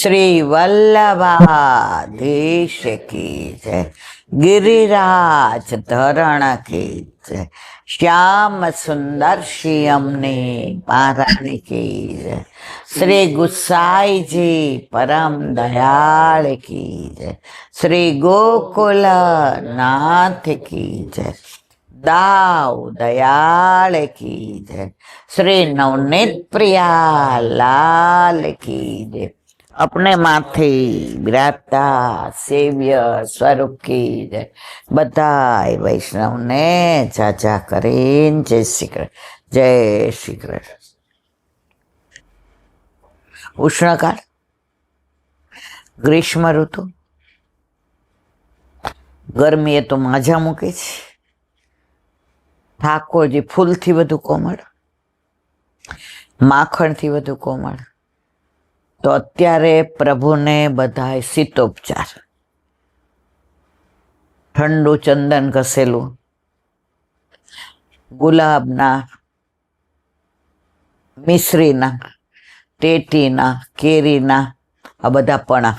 श्री वल्लभाधीश की जय, गिरिराज धरण की जय, श्याम सुंदर श्यामने महारानी की जय, श्री गुसाई जी परम दयाल की जय, श्री गोकुल नाथ की जय, दाव दयाल की जय, श्री नवनीत प्रिया लाल की जय। अपने माथे विराजता सेव्य स्वरूप की जय। बधाई वैष्णव ने चाचा करीन जय श्री कृष्ण, जय श्री कृष्ण। उष्णकाल, ग्रीष्म ऋतु, गरमी तो माजा मूके छे। ઠાકોરજી ફૂલથી વધુ કોમળ, માખણથી વધુ કોમળ, તો અત્યારે પ્રભુને બધાય શીતોપચાર, ઠંડુ ચંદન ઘસેલું, ગુલાબના, મિશ્રીના, ટેટીના, કેરીના આ બધા પણા,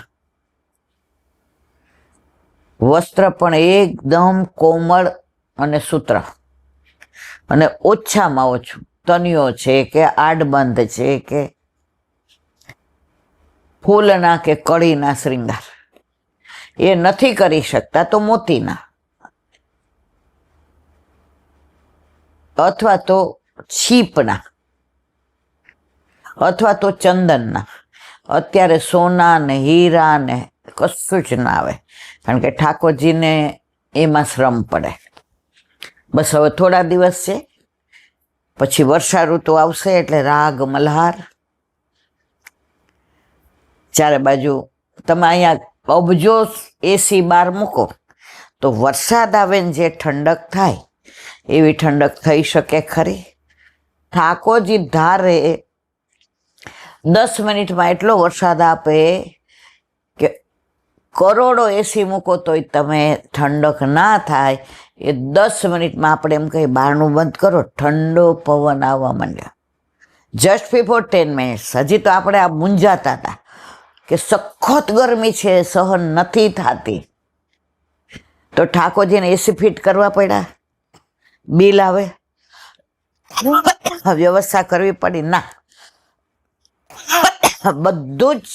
વસ્ત્ર પણ એકદમ કોમળ અને સૂત્ર, અને ઓછામાં ઓછું તનિયો છે કે આડબંધ છે કે ફૂલના કે કળીના શ્રૃંગાર એ નથી કરી શકતા તો મોતીના અથવા તો છીપના અથવા તો ચંદનના. અત્યારે સોના ને હીરા ને કશું જ ના આવે, કારણ કે ઠાકોરજીને એમાં શ્રમ પડે. બસ હવે થોડા દિવસ છે, પછી વર્ષા ઋતુ આવશે એટલે રાગ મલ્હાર ચારે બાજુ. તમે અહીંયા અબજો એસી બાર મૂકો તો વરસાદ આવે ને જે ઠંડક થાય એવી ઠંડક થઈ શકે ખરી? ઠાકોરજી ધારે 10 મિનિટમાં એટલો વરસાદ આપે કે કરોડો એસી મૂકો તોય તમે ઠંડક ના થાય. એ 10 મિનિટમાં આપણે એમ કહીએ બહારનું બંધ કરો, ઠંડો પવન આવવા માંડ્યો. Just before 10 minutes. હજી તો આપણે આ મૂંઝાતા હતા કે સખત ગરમી છે, સહન નથી થતી, તો ઠાકોરજીને એસી ફિટ કરવા પડ્યા, બિલ આવે, વ્યવસ્થા કરવી પડી. ના, બધું જ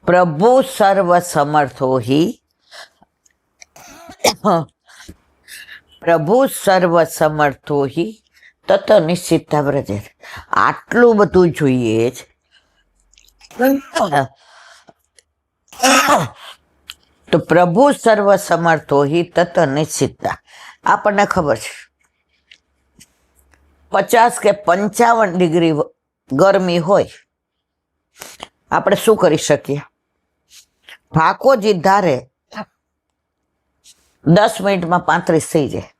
પ્રભુ સર્વ સમર્થો હિ, પ્રભુ સર્વ સમર્થો હિ તત નિશ્ચિતા વ્રજે. આટલું બધું જોઈએ જ તો પ્રભુ સર્વ સમર્થો હિ તત નિશ્ચિતા. આપણને ખબર છે 50 કે 55 ડિગ્રી ગરમી હોય, આપણે શું કરી શકીએ? ઠાકોરજી ધારે 10 મિનિટમાં 35 થઈ જાય.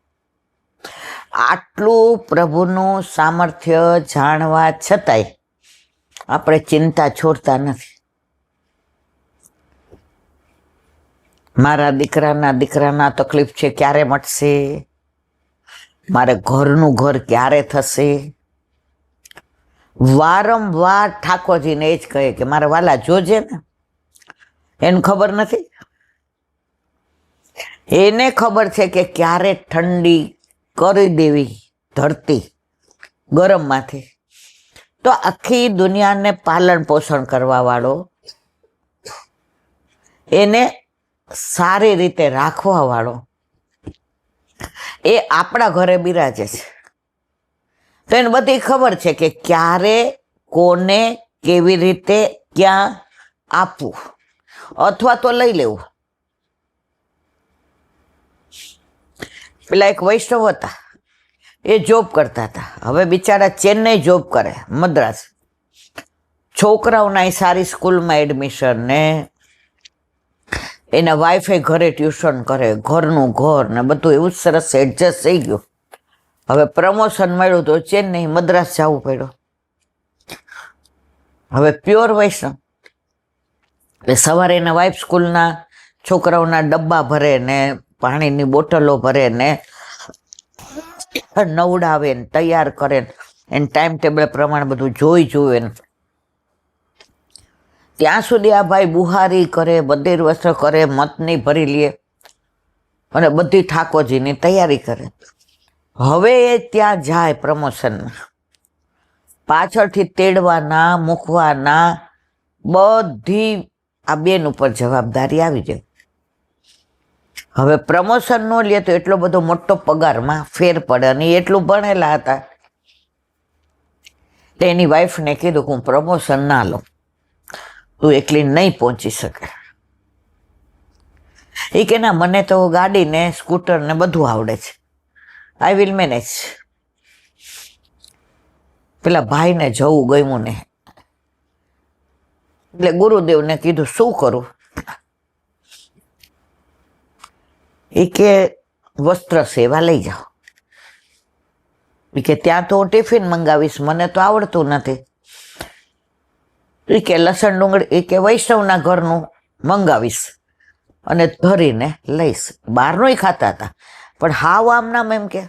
આટલું પ્રભુનું સામર્થ્ય જાણવા છતાંય આપણે ચિંતા છોડતા નથી. મારા દીકરાના તકલીફ છે, ક્યારે મટશે? મારે ઘરનું ઘર ક્યારે થશે? વારંવાર ઠાકોરજીને એ જ કહે કે મારા વાલા જોજે ને. એને ખબર નથી, એને ખબર છે કે ક્યારે ઠંડી કરી દેવી ધરતી ગરમમાંથી. તો આખી દુનિયાને પાલન પોષણ કરવા વાળો, એને સારી રીતે રાખવા વાળો એ આપણા ઘરે બિરાજે છે. તો એને બધી ખબર છે કે ક્યારે કોને કેવી રીતે ક્યાં આપવું અથવા તો લઈ લેવું. પેલા એક વૈષ્ણવ હતા, એ જોબ કરતા હતા. હવે બિચારા ચેન્નઈ જોબ કરે, મદ્રાસ. છોકરાઓના સારી સ્કૂલમાં એડમિશન ને એના વાઈફે ઘરે ટ્યુશન કરે, ઘરનું ઘર ને બધું એવું સરસ એડજસ્ટ થઈ ગયું. હવે પ્રમોશન મળ્યું તો ચેન્નઈ મદ્રાસ જવું પડ્યું. હવે પ્યોર વૈષ્ણવ. એટલે સવારે એના વાઈફ સ્કૂલના છોકરાઓના ડબ્બા ભરે ને પાણીની બોટલો ભરે ને નવડાવે ને તૈયાર કરે, એને ટાઈમ ટેબલ પ્રમાણે બધું જોઈ જોવે ને ત્યાં સુધી આ ભાઈ બુહારી કરે, બધી વસ્ત્ર કરે, મતની ભરી લે અને બધી ઠાકોરજીની તૈયારી કરે. હવે એ ત્યાં જાય પ્રમોશનમાં, પાછળથી તેડવાના, મૂકવાના, બધી આ બેન ઉપર જવાબદારી આવી જાય. હવે પ્રમોશન ન લે તો એટલો બધો મોટો પગારમાં ફેર પડે, અને એટલું ભણેલા હતા. તો એની વાઈફને કીધું કે હું પ્રમોશન ના લઉં, તું એકલી નહીં પહોંચી શકે. એ કે ના, મને તો ગાડી ને સ્કૂટર ને બધું આવડે છે, આઈ વિલ મેનેજ. પેલા ભાઈને જવું ગયું ને, એટલે ગુરુદેવને કીધું શું કરું? એ કે વસ્ત્ર સેવા લઈ જાઓ. એ કે ત્યાં તો હું ટિફિન મંગાવીશ, મને તો આવડતું નથી. એ કે લસણ ડુંગળી, એ કે વૈષ્ણવના ઘરનું મંગાવીશ અને ધરીને લઈશ. બહારનું ખાતા હતા, પણ હાવ આમ નામ એમ કે.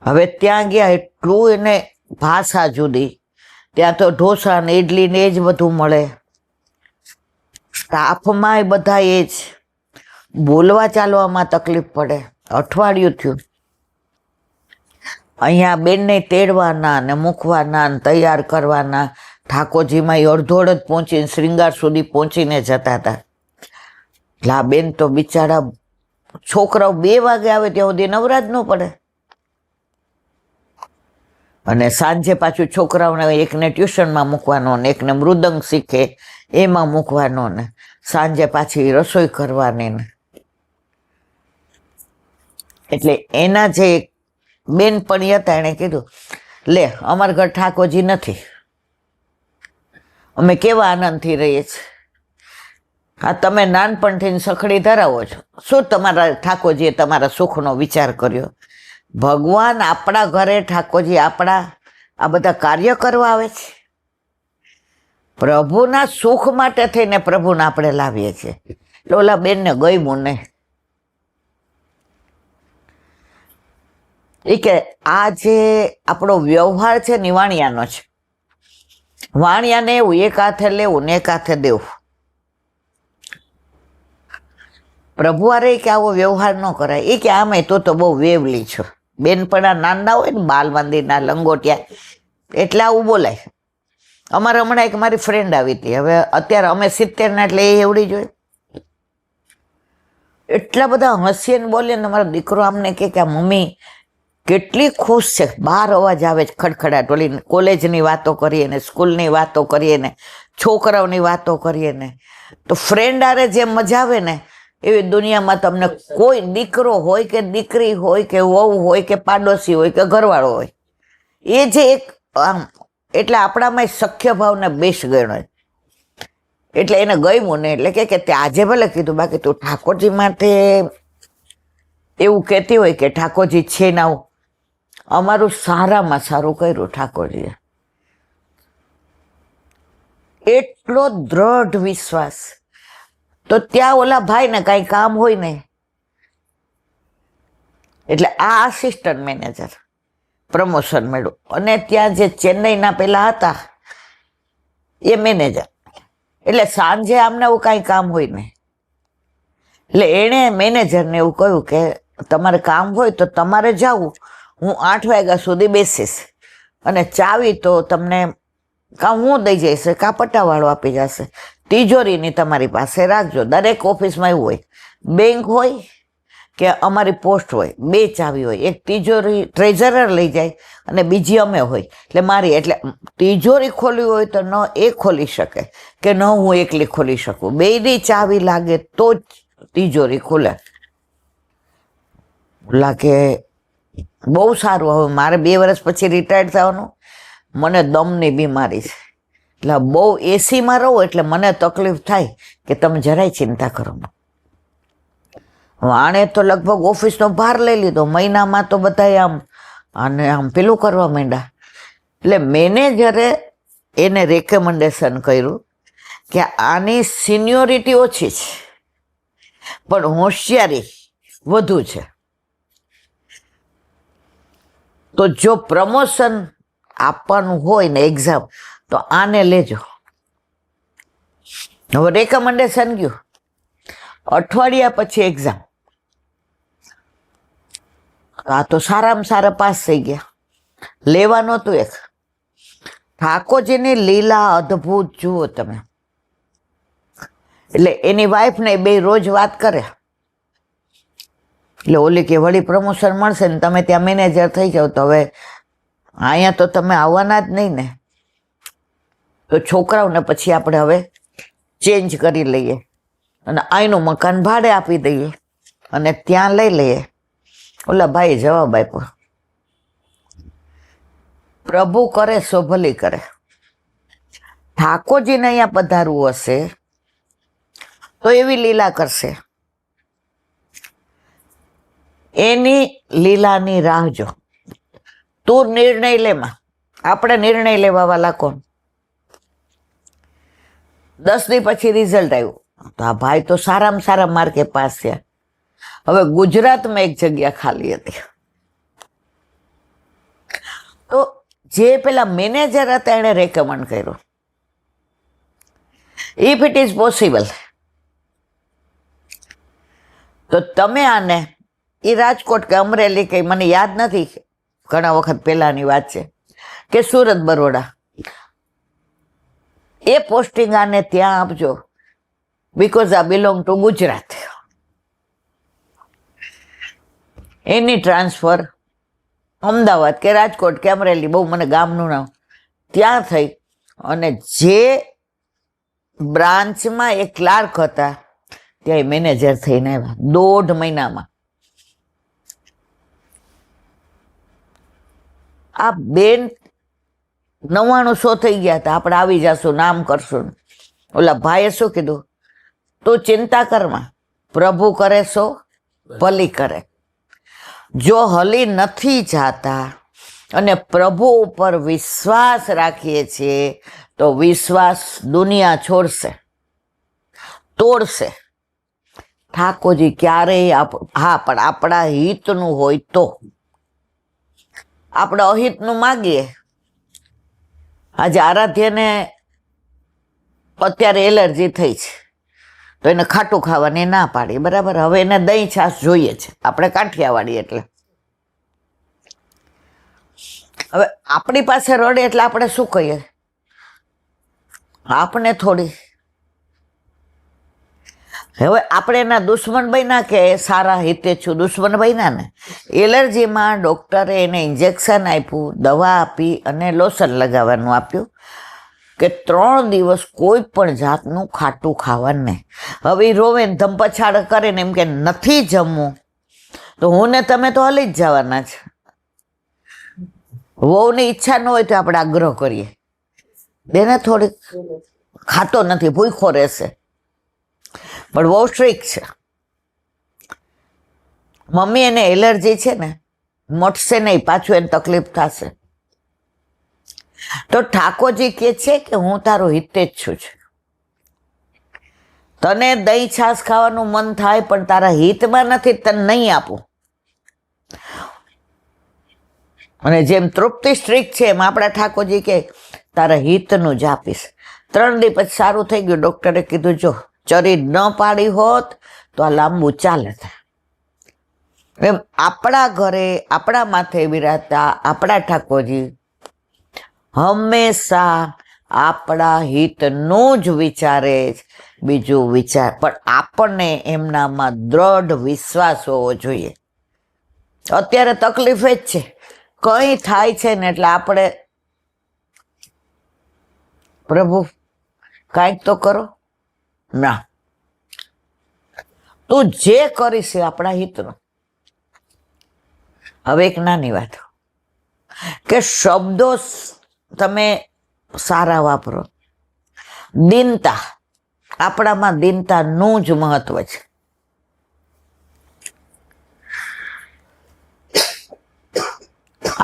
હવે ત્યાં ગયા, એટલું એને ભાષા જુદી, ત્યાં તો ઢોસા ને ઇડલી ને એ જ બધું મળે. સ્ટાફમાં બધા એ જ, બોલવા ચાલવામાં તકલીફ પડે. અઠવાડિયું થયું. અહીંયા બેનને તેડવાના ને મૂકવાના ને તૈયાર કરવાના. ઠાકોરજીમાં અડધોડ જ પહોંચીને શ્રીંગાર સુધી પહોંચીને જતા હતા. એટલે આ બેન તો બિચારા, છોકરાઓ 2 વાગે આવે ત્યાં સુધી નવરા જ ન પડે. અને સાંજે પાછું છોકરાઓને એકને ટ્યુશનમાં મૂકવાનો ને એકને મૃદંગ શીખે એમાં મૂકવાનો ને સાંજે પાછી રસોઈ કરવાની ને. એટલે એના જે બેનપણી હતા એણે કીધું, લે અમારા ઘર ઠાકોરજી નથી, અમે કેવા આનંદથી રહીએ છીએ. હા, તમે નાનપણથી સખડી ધરાવો છો, શું તમારા ઠાકોરજીએ તમારા સુખનો વિચાર કર્યો? ભગવાન આપણા ઘરે, ઠાકોરજી આપણા આ બધા કાર્ય કરવા આવે છે. પ્રભુના સુખ માટે થઈને પ્રભુને આપણે લાવીએ છીએ. એટલે ઓલા બેનને ગયું નહીં. એ કે આ જે આપણો વ્યવહાર છે ને વાણિયાનો છે. વાણિયાને એવું એક હાથે લેવું ને એક હાથે દેવું. પ્રભુ અરે કે આવો વ્યવહાર ન કરાય. એ કે આમે તો બહુ વેવલી છો. બેનપણા નાના હોય ને, બાલ મંદિરના લંગોટિયા, એટલે આવું બોલાય. અમારે હમણાં એક મારી ફ્રેન્ડ આવી હતી, હવે અત્યારે અમે 70 ના, એટલે એ એવડી જોઈએ. એટલા બધા હસીને બોલે ને મારો દીકરો આમને કે મમ્મી કેટલી ખુશ છે. બહાર અવાજ આવે છે ખડખડાટ, ઓલી કોલેજની વાતો કરીએ ને, સ્કૂલની વાતો કરીએ ને, છોકરાઓની વાતો કરીએ ને. તો ફ્રેન્ડ આરે જે મજા આવે ને એવી દુનિયામાં તમને કોઈ દીકરો હોય કે દીકરી હોય કે વહુ હોય કે પાડોશી હોય કે ઘરવાળો હોય, એ જે એક આમ, એટલે આપણામાં સખ્ય ભાવને બેસ ગયો. એટલે એને ગયું ને, એટલે કે તે આજે ભલે કીધું, બાકી તું ઠાકોરજી માટે એવું કહેતી હોય કે ઠાકોરજી છે ના, અમારું સારામાં સારું કર્યું ઠાકોરજીએ. એટલો દ્રઢ વિશ્વાસ. તો ત્યાં ઓલા ભાઈને કાંઈ કામ હોય ને, એટલે આ આસિસ્ટન્ટ મેનેજર પ્રમોશન મળ્યું. અને ત્યાં જે ચેન્નઈના પેલા હતા એ મેનેજર. એટલે સાંજે આમને એવું કાંઈ કામ હોય ને, એટલે એણે મેનેજરને એવું કહ્યું કે તમારે કામ હોય તો તમારે જવું, હું 8 વાગ્યા સુધી બેસીશ અને ચાવી તો તમને કાં હું દઈ જઈશ કાં પટ્ટાવાળો આપી જશે. તિજોરીની તમારી પાસે રાખજો. દરેક ઓફિસમાં એવું હોય, બેંક હોય કે અમારી પોસ્ટ હોય, 2 ચાવી હોય. એક તિજોરી ટ્રેઝરર લઈ જાય અને બીજી અમે હોય. એટલે મારી, એટલે તિજોરી ખોલવી હોય તો ન એ ખોલી શકે કે ન હું એકલી ખોલી શકું. 2ની ચાવી લાગે તો જ તિજોરી ખુલે. લાગે બહુ સારું. હવે મારે 2 વર્ષ પછી રિટાયર્ડ થવાનું. મને દમની બીમારી છે, એટલે બહુ એસીમાં રહું એટલે મને તકલીફ થાય કે તમે જરાય ચિંતા કરો. આણે તો લગભગ ઓફિસનો ભાર લઈ લીધો. મહિનામાં તો બધા આમ અને આમ પેલું કરવા માંડ્યા. એટલે મેનેજરે એને રેકમેન્ડેશન કર્યું કે આની સિનિયોરિટી ઓછી છે પણ હોશિયારી વધુ છે, તો જો પ્રમોશન આપવાનું હોય ને એક્ઝામ, તો આને લેજો. હવે રેકમેન્ડેશન ગયું, અઠવાડિયા પછી એક્ઝામ. આ તો સારામાં સારા પાસ થઈ ગયા. લેવાનું હતું એક. ઠાકોરજીની લીલા અદ્ભુત જુઓ તમે. એટલે એની વાઈફને બે રોજ વાત કરે. એટલે ઓલી કે વળી પ્રમોશન મળશે ને તમે ત્યાં મેનેજર થઈ જાવ તો હવે અહીંયા તો તમે આવવાના જ નહીં ને, તો છોકરાઓને પછી આપણે હવે ચેન્જ કરી લઈએ અને અહીંનું મકાન ભાડે આપી દઈએ અને ત્યાં લઈ લઈએ. ઓલા ભાઈએ જવાબ આપ્યો, પ્રભુ કરે સો ભલી કરે. ઠાકોરજીને અહીંયા પધારવું હશે તો એવી લીલા કરશે. એની લીલાની રાહ જો. તું નિર્ણય લેમાં, આપણે નિર્ણય લેવા વાળા કોણ? 10 દી પછી રિઝલ્ટ આવ્યું તો આ ભાઈ તો સારામાં સારા માર્કે પાસ થયા. હવે ગુજરાતમાં એક જગ્યા ખાલી હતી. તો જે પેલા મેનેજર હતા એણે રેકમેન્ડ કર્યો. ઇફ ઇટ ઇઝ પોસિબલ તો તમે આને, એ રાજકોટ કે અમરેલી કે મને યાદ નથી, ઘણા વખત પહેલાની વાત છે, કે સુરત બરોડા, એ પોસ્ટિંગ આને ત્યાં આપજો, બીકોઝ આ belong to Gujarat. Any transfer Ahmedabad કે રાજકોટ કે અમરેલી, બહુ મને ગામનું નામ, ત્યાં થઈ અને જે બ્રાન્ચમાં એ ક્લાર્ક હતા ત્યાં મેનેજર થઈને આવ્યા 1.5 મહિનામાં. આ બેન 99 થઈ ગયા હતા, આપણે આવી જશું, નામ કરશું. ઓલા ભાઈએ શું કીધું, તું ચિંતા કરમાં, પ્રભુ કરે સો ભલી કરે. જો હલી નથી જાતા અને પ્રભુ ઉપર વિશ્વાસ રાખીએ છીએ તો વિશ્વાસ દુનિયા છોડશે, તોડશે. ઠાકોરજી ક્યારેય હા, પણ આપણા હિતનું હોય તો. આપણે અહિતનું માગીએ. આજે આરાધ્યને અત્યારે એલર્જી થઈ છે તો એને ખાટું ખાવાની ના પાડી, બરાબર. હવે એને દહીં છાશ જોઈએ છે, આપણે કાઠિયાવાડી એટલે. હવે આપણી પાસે રડે એટલે આપણે શું કહીએ? આપણે થોડી, હવે આપણે એના દુશ્મન બન્યા કે સારા હિતે છું દુશ્મન બન્યા ને? એલર્જીમાં ડૉક્ટરે એને ઇન્જેક્શન આપ્યું, દવા આપી અને લોશન લગાવવાનું આપ્યું કે 3 દિવસ કોઈ પણ જાતનું ખાટું ખાવાનું નહીં. હવે એ રોવે ને ધમપછાડ કરે ને એમ કે નથી જમવું, તો હું ને તમે તો હલી જ જવાના છે. વહુની ઈચ્છા ન હોય તો આપણે આગ્રહ કરીએ, બેને થોડીક ખાતો નથી, ભૂખો રહેશે. પણ બહુ સ્ટ્રિક્ટ છે મમ્મી, એને એલર્જી છે ને, મટશે નહીં, પાછું એને તકલીફ થશે. તો ઠાકોરજી કહે છે કે હું તારો હિતે જ છું. તને દહીં છાશ ખાવાનું મન થાય પણ તારા હિતમાં નથી, તને નહીં આપું. અને જેમ તૃપ્તિ સ્ટ્રિક્ટ છે એમ આપણા ઠાકોરજી કે તારા હિતનું જ આપીશ. 3 દી પછી સારું થઈ ગયું. ડૉક્ટરે કીધું જો ચરી ન પાડી હોત તો આ લાંબુ ચાલે. એમ આપણા ઘરે આપણા માથે બિરાજતા આપણા ઠાકોરજી હંમેશા આપણા હિતનું જ વિચારે, બીજું વિચાર. પણ આપણને એમનામાં દ્રઢ વિશ્વાસ હોવો જોઈએ. અત્યારે તકલીફ જ છે, કંઈ થાય છે ને એટલે આપણે પ્રભુ કાંઈક તો કરો. ના, તું જે કરીશ એ આપણા હિતનું. હવે એક નાની વાત કે શબ્દો તમે સારા વાપરો. દીનતા, આપણામાં દીનતાનું જ મહત્વ છે.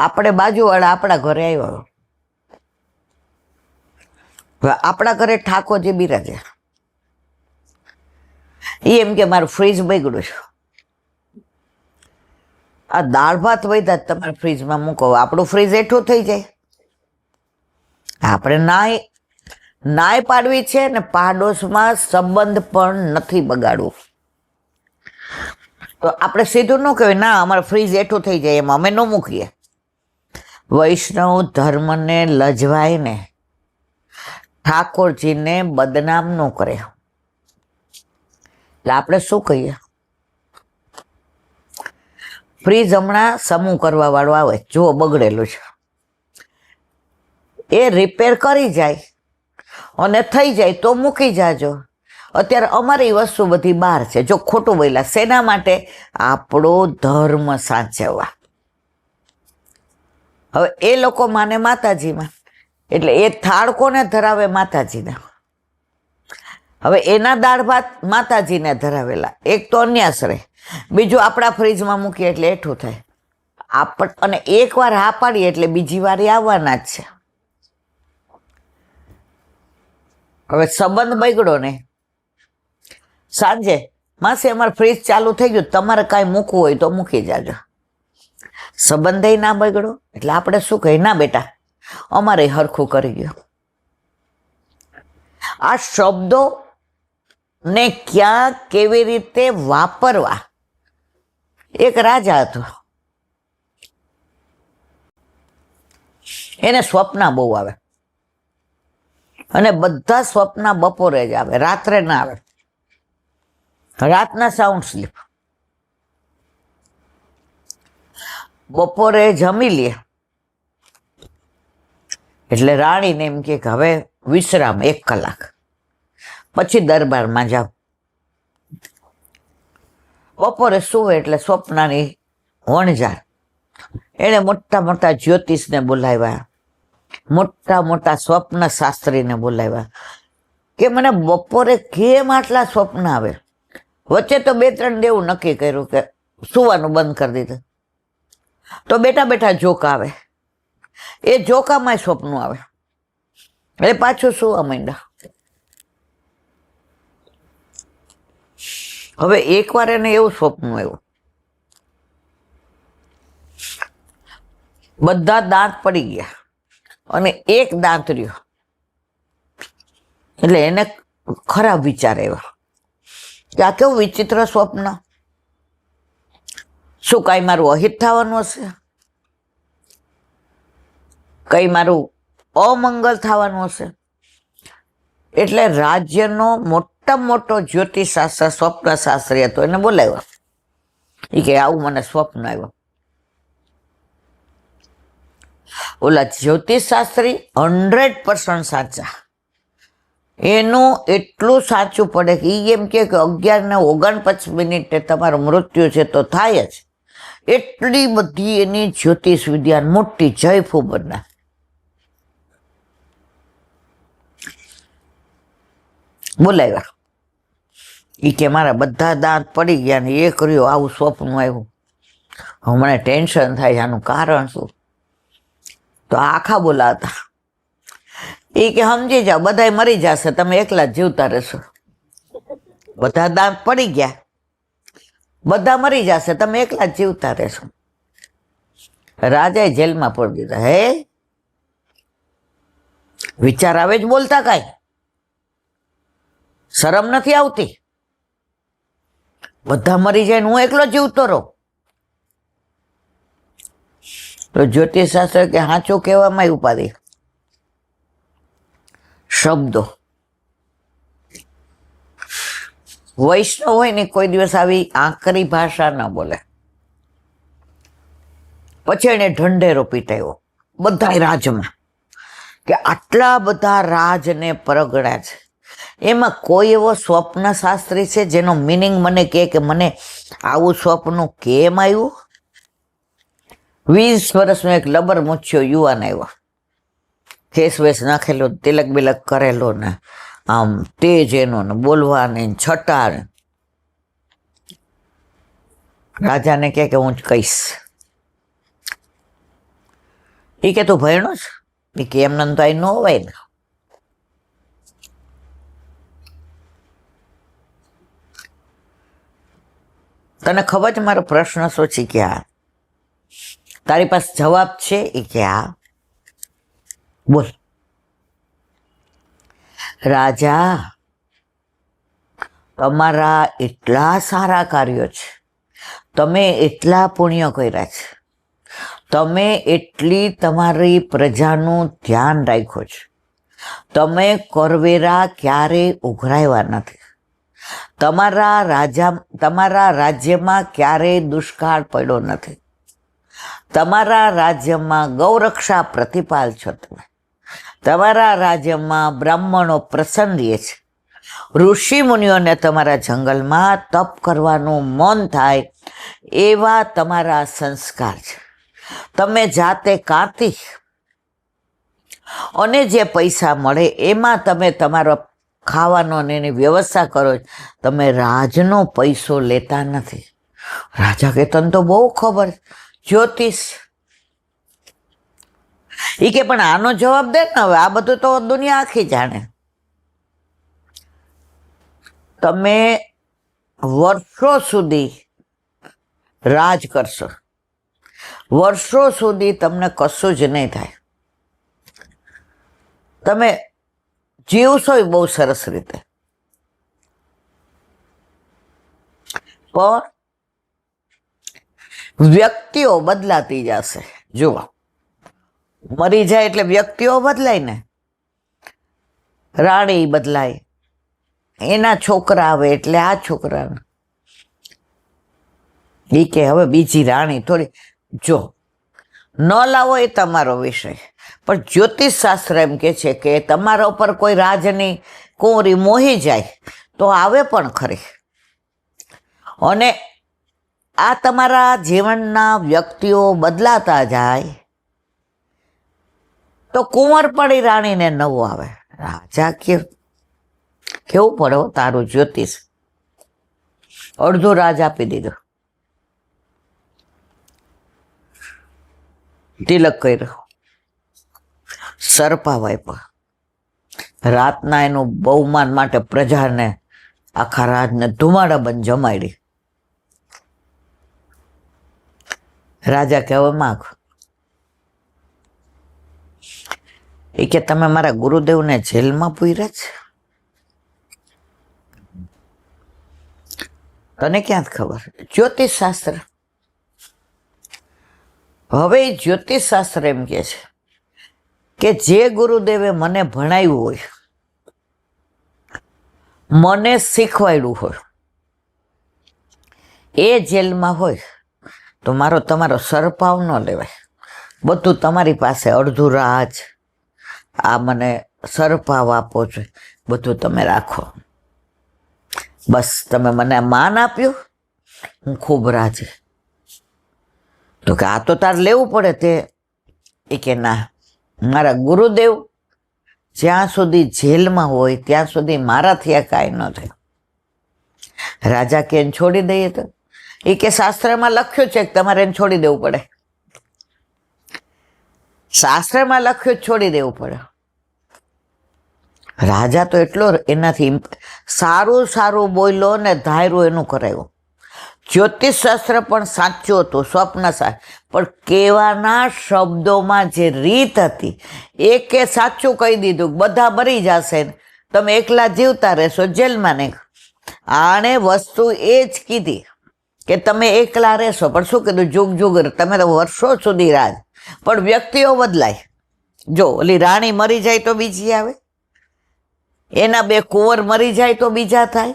આપણે બાજુવાળા આપણા ઘરે આવ્યો, આપણા ઘરે ઠાકોરજી બિરાજે, એમ કે મારું ફ્રીજ બગડ્યું છે, આ દાળ ભાત વધ્યા તમારે ફ્રીજમાં મૂકો, આપણું ફ્રીજ એઠું થઈ જાય. આપણે નાય પાડવી છે ને પાડોશમાં સંબંધ પણ નથી બગાડવો. તો આપણે સીધું ન કહેવાય ના અમારે ફ્રીજ એઠું થઈ જાય એમાં અમે ન મૂકીએ. વૈષ્ણવ ધર્મને લજવાય ને ઠાકોરજીને બદનામ ન કરે. એટલે આપણે શું કહીએ, ફ્રીજ હમણાં સમૂહ કરવા વાળો આવે, જુઓ બગડેલું છે, એ રિપેર કરી જાય અને થઈ જાય તો મૂકી જાજો. અત્યારે અમારી વસ્તુ બધી બહાર છે, જો ખોટું બોલ્યા શેના માટે? આપણો ધર્મ સાચવવા. હવે એ લોકો માને માતાજીમાં, એટલે એ થાળ કોને ધરાવે? માતાજીને. હવે એના દાળ ભાત માતાજીને ધરાવેલા, એક તો અન્યાશ્રય, બીજું આપણા ફ્રીજમાં મૂકીએ એટલે એઠું થાય. અને એકવાર હા પાડીએ એટલે બીજી વાર આવવાના જ છે. હવે સંબંધ બગડો ને, સાંજે માસી અમારે ફ્રીજ ચાલુ થઈ ગયું, તમારે કાંઈ મૂકવું હોય તો મૂકી જાજો. સંબંધે ના બગડો એટલે આપણે શું કહીએ, ના બેટા અમારે હરખું કરી ગયો. આ શબ્દો ને ક્યાં કેવી રીતે વાપરવા. એક રાજા હતો, એને સ્વપ્ન બહુ આવે અને બધા સ્વપ્ન બપોરે જ આવે, રાત્રે ના આવે. રાતના સાઉન્ડ સ્લીપ. બપોરે જમી લે એટલે રાણીને એમ કે હવે વિશ્રામ 1 કલાક, પછી દરબારમાં જાવ. બપોરે સુવે એટલે સ્વપ્નની વણઝાર. એણે મોટા મોટા જ્યોતિષને બોલાવ્યા, મોટા મોટા સ્વપ્ન શાસ્ત્રીને બોલાવ્યા કે મને બપોરે કેમ આટલા સ્વપ્ન આવે. વચ્ચે તો 2-3 દેવું નક્કી કર્યું કે સુવાનું બંધ કરી દીધું. તો બેઠા બેઠા જોક આવે, એ જોકામાં સ્વપ્ન આવે એટલે પાછું સુવા માંડ્યા. હવે એકવાર એને એવું સ્વપ્ન આવ્યું, બધા દાંત પડી ગયા અને એક દાંત રહ્યો. એટલે એને ખરાબ વિચાર આવ્યો કે આ કેવું વિચિત્ર સ્વપ્ન, શું કાંઈ મારું અહિત થવાનું હશે, કઈ મારું અમંગલ થવાનું હશે. એટલે રાજ્યનો મોટો જ્યોતિષશાસ્ત્ર સ્વપ્ન શાસ્ત્રી હતો, એને બોલાવ્યો. એ કે આવું મને સ્વપ્ન આવ્યો. ઓલા જ્યોતિષ શાસ્ત્રી 100% સાચા. એનું એટલું સાચું પડે કે એ એમ કે 11:49 તમારું મૃત્યુ છે તો થાય જ. એટલી બધી એની જ્યોતિષ વિદ્યા મોટી જય ફૂબરના. બોલાવ્યા. એ કે મારા બધા દાંત પડી ગયા ને એ કર્યું, આવું સ્વપ્ન આવ્યું, હવે મને ટેન્શન થાય, આનું કારણ શું? તો આખા બોલાવતા. એ કે સમજી જાઓ બધા મરી જશે, તમે એકલા જ જીવતા રહેશો. બધા દાંત પડી ગયા, બધા મરી જશે, તમે એકલા જ જીવતા રહેશો. રાજાએ જેલમાં પડી દીધા. હે વિચાર આવે જ બોલતા, કાંઈ શરમ નથી આવતી? બધા મરી જાય ને હું એકલો જીવતો રહું? તો જ્યોતિષશાસ્ત્ર કે સાચું કહેવામાં ઉપાધિ. શબ્દો વૈષ્ણવ હોય ને કોઈ દિવસ આવી આકરી ભાષા ન બોલે. પછી એને ઢંઢેરો પીટાયો બધા રાજમાં કે આટલા બધા રાજને પરગડા છે, એમાં કોઈ એવો સ્વપ્ન શાસ્ત્રી છે જેનો મિનિંગ મને કે મને આવું સ્વપ્ન કેમ આવ્યું? 20 વર્ષનો એક લબર મૂછ્યો યુવાન આવ્યો, કેસ વેસ નાખેલો, તિલક બિલક કરેલો ને આમ તેજ એનો ને બોલવાની છટા. રાજાને કે હું જ કહીશ. એ કે તું ભણ્યો છે? એ કે એમને તો અહીં ન હોવાય ને. તને ખબર છે મારો પ્રશ્ન શું છે? કે હા. તારી પાસે જવાબ છે? એ કે હા. બોલ. રાજા, તમારા એટલા સારા કાર્યો છે, તમે એટલા પુણ્ય કર્યા છે, તમે એટલી તમારી પ્રજાનું ધ્યાન રાખ્યું છે, તમે કરવેરા ક્યારેય ઉઘરાવ્યા નથી, તમારા રાજ્યમાં ક્યારેય દુષ્કાળ પડ્યો નથી, તમારા રાજ્યમાં ગૌરક્ષા પ્રતિપાલ છો, તમારા રાજ્યમાં બ્રાહ્મણો પ્રસન્ન રહે છે, ઋષિ મુનિઓને તમારા જંગલમાં તપ કરવાનું મન થાય એવા તમારા સંસ્કાર છે, તમે જાતે કાંતી અને જે પૈસા મળે એમાં તમે તમારો ખાવાનો અને એની વ્યવસ્થા કરો, તમે રાજનો પૈસો લેતા નથી. રાજા કે તને તો બહુ ખબર, જ્યોતિષ. એ કે પણ આનો જવાબ દે ને, હવે આ બધું તો દુનિયા આખી જાણે. તમે વર્ષો સુધી રાજ કરશો, વર્ષો સુધી તમને કશું જ નહીં થાય, તમે જીવશો બહુ સરસ રીતે, પણ વ્યક્તિઓ બદલાતી જશે. જુઓ, મરી જાય એટલે વ્યક્તિઓ બદલાય ને, રાણી બદલાય, એના છોકરા આવે એટલે આ છોકરા, એ કે હવે બીજી રાણી થોડી. જો ન લાવો એ તમારો વિષય, પણ જ્યોતિષ શાસ્ત્ર એમ કે છે કે તમારા ઉપર કોઈ રાજની કુંવરી મોહી જાય તો આવે પણ ખરી, અને આ તમારા જીવનના વ્યક્તિઓ બદલાતા જાય તો કુંવર પડી રાણીને નવું આવે. રાજા કેવું પડે તારું જ્યોતિષ. અડધો રાજ આપી દીધો, તિલક કર્યો, સરપા વાપ્યા, રાતના એનું બહુમાન માટે પ્રજાને આખા રાજને ધુમાડા બંધ જમાડી. રાજા કે હવે માગ. એ કે તમે મારા ગુરુદેવને જેલમાં પૂર્યા છે, તને ક્યાં ખબર? જ્યોતિષ શાસ્ત્ર. હવે જ્યોતિષ શાસ્ત્ર એમ કે છે કે જે ગુરુદેવે મને ભણાવ્યું હોય, મને શીખવાડ્યું હોય, એ જેલમાં હોય તો તમારો સરપાવ ન લેવાય. બધું તમારી પાસે, અડધું રાજ, આ મને સરપાવ આપો છો, બધું તમે રાખો. બસ તમે મને માન આપ્યું, હું ખૂબ રાજી. તો કે આ તો તાર લેવું પડે તે. એ કે ના, મારા ગુરુદેવ જ્યાં સુધી જેલમાં હોય ત્યાં સુધી મારાથી આ કાંઈ ન થાય. રાજા કે એને છોડી દઈએ તો? એ કે શાસ્ત્રમાં લખ્યું છે કે તમારે એને છોડી દેવું પડે, શાસ્ત્રમાં લખ્યું છોડી દેવું પડે. રાજા તો એટલો એનાથી સારું બોલ્યો ને ધાર્યું એનું કરાયું. જ્યોતિષ શાસ્ત્ર પણ સાચું હતું, સ્વપ્ન સાચું, પણ કહેવાના શબ્દોમાં જે રીત હતી એ કે સાચું કહી દીધું, બધા મરી જશે, તમે એકલા જીવતા રહેશો જેલમાં. નહીં, આણે વસ્તુ એ જ કીધી કે તમે એકલા રહેશો, પણ શું કીધું? જુગ તમે તો વર્ષો સુધી રાજ, પણ વ્યક્તિઓ બદલાય. જો ઓલી રાણી મરી જાય તો બીજી આવે, એના બે કુંવર મરી જાય તો બીજા થાય,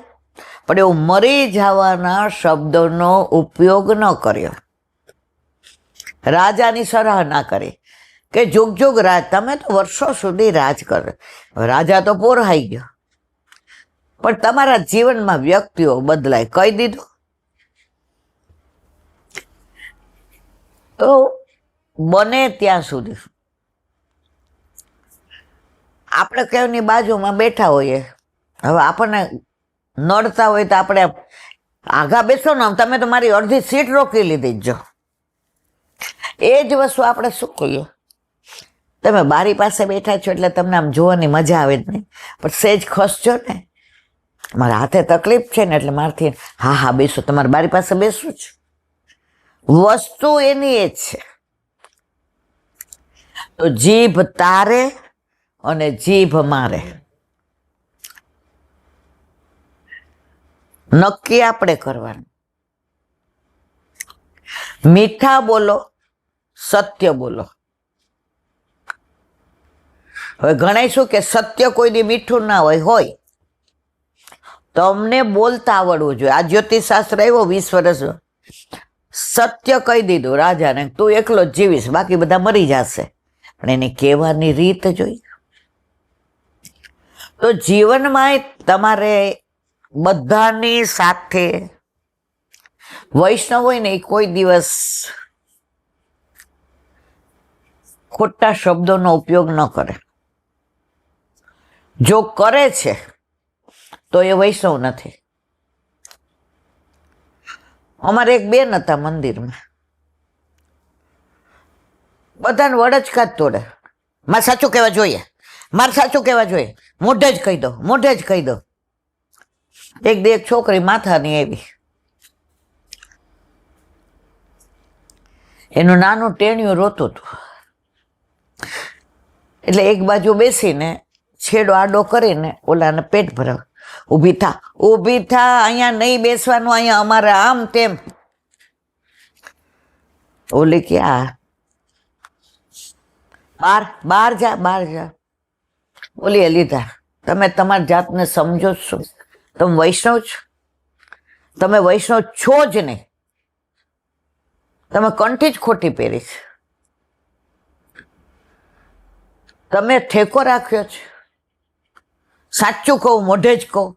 પણ એવું મરી જવાના શબ્દોનો ઉપયોગ ન કર્યો. રાજાની સરાહના કરી કે જુગ રાજ, તમે તો વર્ષો સુધી રાજ કરો. રાજા તો પોરાઈ ગયો, પણ તમારા જીવનમાં વ્યક્તિઓ બદલાય, કહી દીધું. તો બને ત્યાં સુધી આપણે કેવની બાજુમાં બેઠા હોઈએ, હવે આપણને નડતા હોય તો આપણે આઘા બેસો ને, તમે તો મારી અડધી સીટ રોકી લીધી જ. જો એ જ વસ્તુ આપણે શું કહીએ, તમે બારી પાસે બેઠા છો એટલે તમને આમ જોવાની મજા આવે જ નહીં, પણ સેજ ખસજો ને, મારા હાથે તકલીફ છે ને એટલે મારથી હા બેસો, તમારે બારી પાસે બેસવું જ. વસ્તુ એની એ જ છે. તો જીભ તારે અને જીભ મારે. નક્કી આપણે કરવાનું. મીઠા બોલો, સત્ય બોલો. હવે ઘણા શું કે સત્ય કોઈ દી મીઠું ના હોય. તમને બોલતા આવડવું જોઈએ. આ જ્યોતિષશાસ્ત્ર આવ્યો 20 વર્ષ, સત્ય કહી દીધું રાજાને, તું એકલો જ જીવીશ, બાકી બધા મરી જશે. પણ એને કહેવાની રીત જોઈ. તો જીવનમાં તમારે બધાની સાથે, વૈષ્ણવ હોય ને એ કોઈ દિવસ ખોટા શબ્દોનો ઉપયોગ ન કરે. જો કરે છે તો એ વૈષ્ણવ નથી. અમારે એક બેન હતા મંદિરમાં, બધાને વડચકા જ તોડે. મારે સાચું કહેવા જોઈએ, મારે સાચું કહેવા જોઈએ, મોઢે જ કહી દો, મોઢે જ કહી દો. એક દી એક છોકરી માથાની આવી, એનું નાનું ટેણિયું રોતું હતું. એટલે એક બાજુ બેસીને છેડો આડો કરીને ઓલાને પેટ ભરાવ, ઊભી થા, ઊભી થા, અહીંયા નહીં બેસવાનું, અહીંયા અમારે આમ તેમ. ઓલી કે આ બહાર જા, બહાર જા. ઓલીએ લીધા, તમે તમારી જાતને સમજો છો? તમે વૈષ્ણવ છો? તમે વૈષ્ણવ છો જ નહીં. તમે કંઠી જ ખોટી પહેરી છે. તમે ઠેકો રાખ્યો છે. સાચું કહું, મોઢે જ કહું.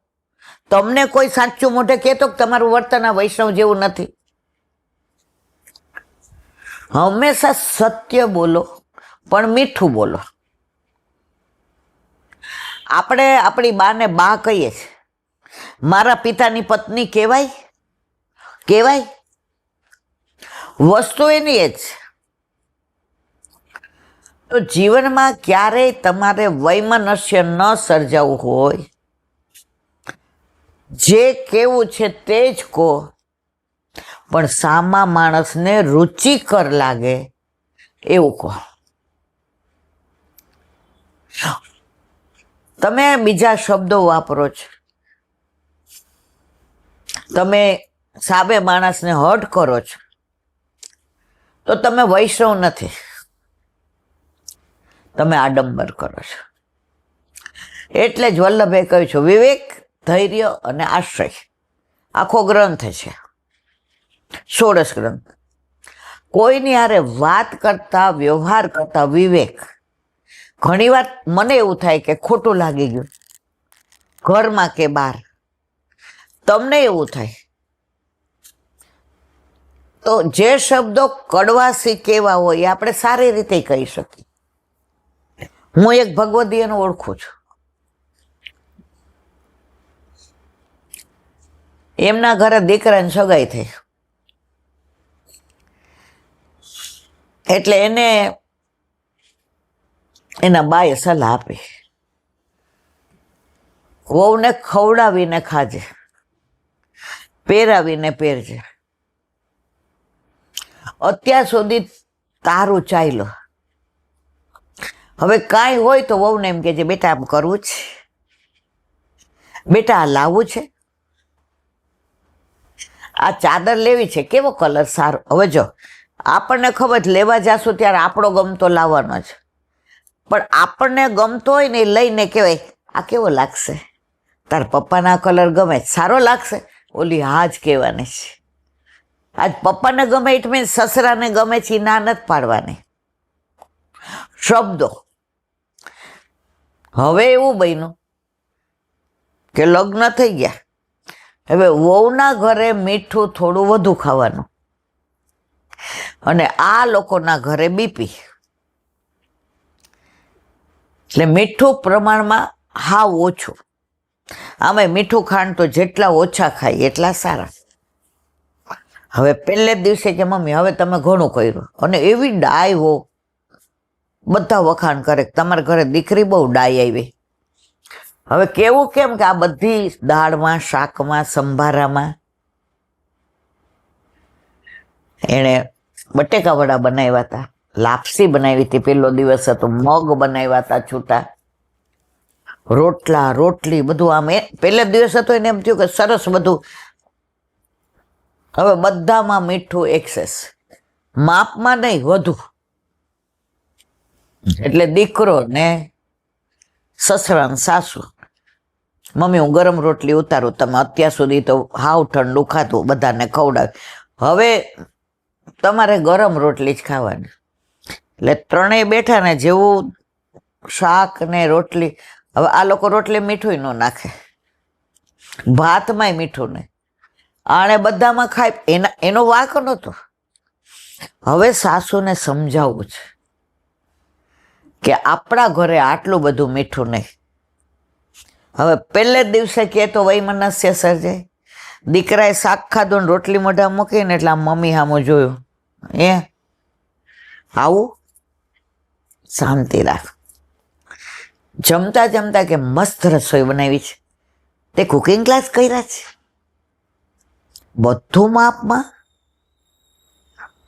તમને કોઈ સાચું મોઢે કહેતો કે તમારું વર્તન આ વૈષ્ણવ જેવું નથી. હંમેશા સત્ય બોલો, પણ મીઠું બોલો. આપણે આપણી બાને બા કહીએ છીએ. મારા પિતાની પત્ની કહેવાય? કહેવાય? વસ્તુ એની એ જ. તો જીવનમાં ક્યારેય તમારે વૈમનસ્ય ન સર્જાવું હોય, જે કેવું છે તે જ કહો, પણ સામા માણસને રુચિકર લાગે એવું કહો. તમે બીજા શબ્દો વાપરો છો, તમે સામે માણસને હર્ટ કરો છો, તો તમે વૈષ્ણવ નથી, તમે આડંબર કરો છો. એટલે જ વલ્લભે કહ્યું છે, વિવેક, ધૈર્ય અને આશ્રય આખો ગ્રંથ છે, 16 ગ્રંથ. કોઈની હારે વાત કરતા, વ્યવહાર કરતા વિવેક. ઘણી વાર મને એવું થાય કે ખોટું લાગી ગયું, ઘરમાં કે બહાર, તમને એવું થાય. તો જે શબ્દો કડવાશી કેવા હોય એ આપણે સારી રીતે કહી શકીએ. હું એક ભગવદીયને ઓળખું છું. એમના ઘરે દીકરાને સગાઈ થઈ, એટલે એને એના બાએ સલાહ આપી, વહુને ખવડાવીને ખાજે, પહેરાવીને પહેરજે. અત્યાર સુધી તારું ચાલ્યો, હવે કાંઈ હોય તો વહુને એમ કે છે, બેટા આમ કરવું છે, બેટા આ લાવવું છે, આ ચાદર લેવી છે, કેવો કલર સારો. હવે જો આપણને ખબર લેવા જાશું ત્યારે આપણો ગમતો લાવવાનો છે, પણ આપણને ગમતો હોય ને એ લઈને કહેવાય, આ કેવો લાગશે, તાર પપ્પાના કલર ગમે, સારો લાગશે. ઓલી હા જ કહેવાની છે. આજ પપ્પાને ગમે ઇટ મીન્સ સસરાને ગમે છે, ના નથી પાડવાની. શબ્દો. હવે એવું બન્યું કે લગ્ન થઈ ગયા, હવે વહુના ઘરે મીઠું થોડું વધુ ખાવાનું, અને આ લોકોના ઘરે બીપી. એટલે મીઠું પ્રમાણમાં હાવ ઓછું. આમે મીઠું ખાંડ તો જેટલા ઓછા ખાય એટલા સારા. હવે પહેલે દિવસે કે મમ્મી હવે તમે ઘણું કર્યું, અને એવી ડાય હો, બધા વખાણ કરે તમારા ઘરે દીકરી બહુ ડાય આવી. હવે કેવું કેમ કે આ બધી દાળમાં, શાકમાં, સંભારામાં એણે બટેકા વડા બનાવ્યા હતા, લાપસી બનાવી હતી, પેલો દિવસ હતો, મગ બનાવ્યા હતા છૂટા, રોટલા રોટલી બધું આમ પહેલા દિવસ હતો એને એમ થયું કે સરસ બધું. હવે બધામાં મીઠું એક્સેસ, માપમાં નહીં વધુ. એટલે દીકરો ને સસરા ને સાસુ, મમ્મી હું ગરમ રોટલી ઉતારું, તમે અત્યાર સુધી તો હાવ ઠંડુ ખાતું, બધાને ખવડાવ્યું, હવે તમારે ગરમ રોટલી જ ખાવાની. એટલે ત્રણેય બેઠા ને જેવું શાક ને રોટલી. હવે આ લોકો રોટલી મીઠું ન નાખે, ભાતમાંય મીઠું નહીં, આણે બધામાં ખાય, એનો વાંક નહોતો. હવે સાસુને સમજાવવું છે કે આપણા ઘરે આટલું બધું મીઠું નહીં. હવે પહેલે જ દિવસે કહે તો વૈમનસ્ય સર્જાય. દીકરાએ શાક ખાધું ને રોટલી મોઢા મૂકીને એટલે આમ મમ્મી સામું જોયું, આવું શાંતિ રાખ. જમતા જમતા કે મસ્ત રસોઈ બનાવી છે, તે કુકિંગ ક્લાસ કર્યા છે, બધું માપમાં,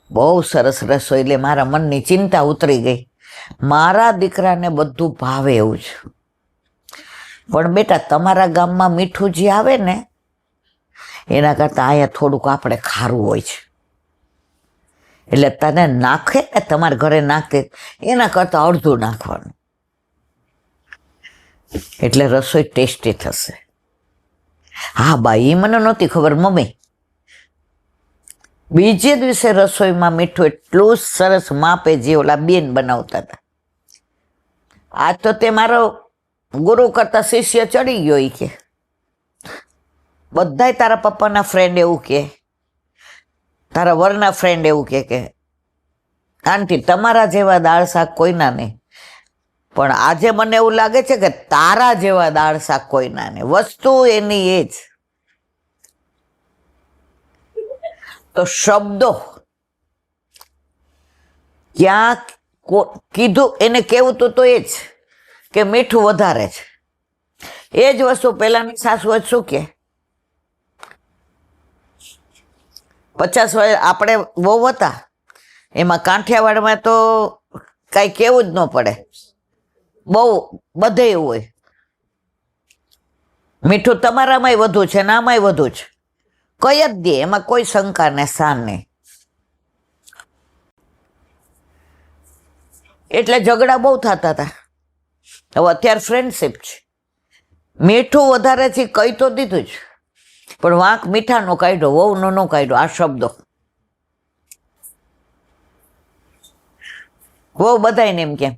બહુ સરસ રસોઈ. એટલે મારા મનની ચિંતા ઉતરી ગઈ. મારા દીકરાને બધું ભાવે એવું છે, પણ બેટા તમારા ગામમાં મીઠું જે આવે ને એના કરતાં અહીંયા થોડુંક આપણે ખારું હોય છે, એટલે તને નાખે ને તમારા ઘરે નાખે એના કરતાં અડધું નાખવાનું, એટલે રસોઈ ટેસ્ટી થશે. હા બા, એ મને નહોતી ખબર મમ્મી. બીજે દિવસે રસોઈમાં મીઠું એટલું સરસ માપે જે ઓલા બેન બનાવતા હતા. આજ તો તે મારો ગુરુ કરતા શિષ્ય ચડી ગયો. એ કે બધાય તારા પપ્પાના ફ્રેન્ડ એવું કે, તારા વરના ફ્રેન્ડ એવું કે આંટી તમારા જેવા દાળ શાક કોઈના નહીં, પણ આજે મને એવું લાગે છે કે તારા જેવા દાળ શાક કોઈના નહીં. વસ્તુ એની એ જ. તો શબ્દો ક્યાં કીધું એને કેવું તો એ જ કે મીઠું વધારે છે. એ જ વસ્તુ પેલાની સાસુ જ શું કે 50 વર્ષ આપણે બહુ હતા એમાં કાંઠિયાવાડમાં તો કાંઈ કેવું જ ન પડે, બહુ બધે એવું હોય. મીઠું તમારામાંય વધુ છે ને આમાંય વધુ છે, કઈ જ દે, એમાં કોઈ શંકા ને શાન નહીં. એટલે ઝઘડા બહુ થતા હતા. હવે અત્યારે ફ્રેન્ડશીપ છે. મીઠું વધારે છે કહી તો દીધું જ, પણ વાંક મીઠાનો કાઢ્યો, વહુનો ન કાઢ્યો. આ શબ્દો વહુ બધાને એમ કેમ